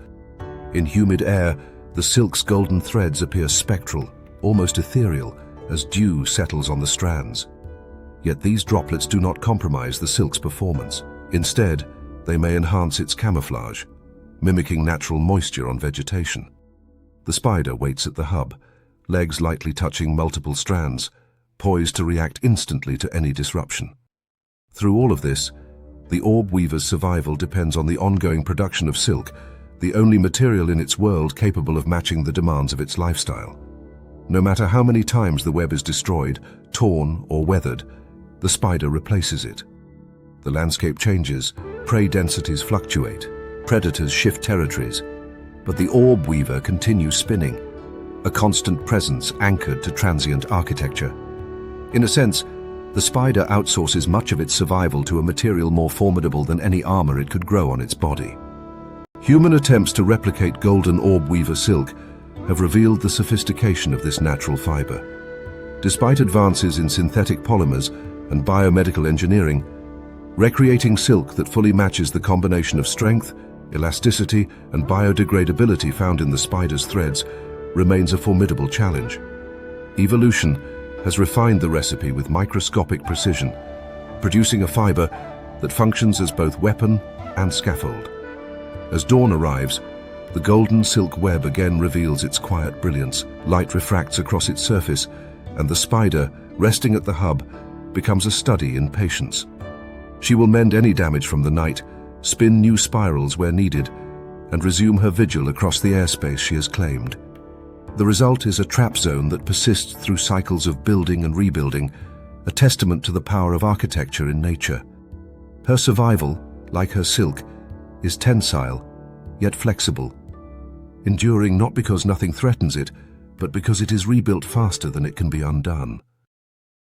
Speaker 1: In humid air, the silk's golden threads appear spectral, almost ethereal, as dew settles on the strands. Yet these droplets do not compromise the silk's performance. Instead, they may enhance its camouflage, mimicking natural moisture on vegetation. The spider waits at the hub, legs lightly touching multiple strands, poised to react instantly to any disruption. Through all of this, the orb-weaver's survival depends on the ongoing production of silk, the only material in its world capable of matching the demands of its lifestyle. No matter how many times the web is destroyed, torn, or weathered, the spider replaces it. The landscape changes, prey densities fluctuate, predators shift territories, but the orb-weaver continues spinning, a constant presence anchored to transient architecture. In a sense, the spider outsources much of its survival to a material more formidable than any armor it could grow on its body. Human attempts to replicate golden orb-weaver silk have revealed the sophistication of this natural fiber. Despite advances in synthetic polymers and biomedical engineering, recreating silk that fully matches the combination of strength, elasticity, and biodegradability found in the spider's threads remains a formidable challenge. Evolution has refined the recipe with microscopic precision, producing a fiber that functions as both weapon and scaffold. As dawn arrives, the golden silk web again reveals its quiet brilliance. Light refracts across its surface, and the spider, resting at the hub, becomes a study in patience. She will mend any damage from the night, spin new spirals where needed, and resume her vigil across the airspace she has claimed. The result is a trap zone that persists through cycles of building and rebuilding, a testament to the power of architecture in nature. Her survival, like her silk, is tensile, yet flexible, enduring not because nothing threatens it, but because it is rebuilt faster than it can be undone.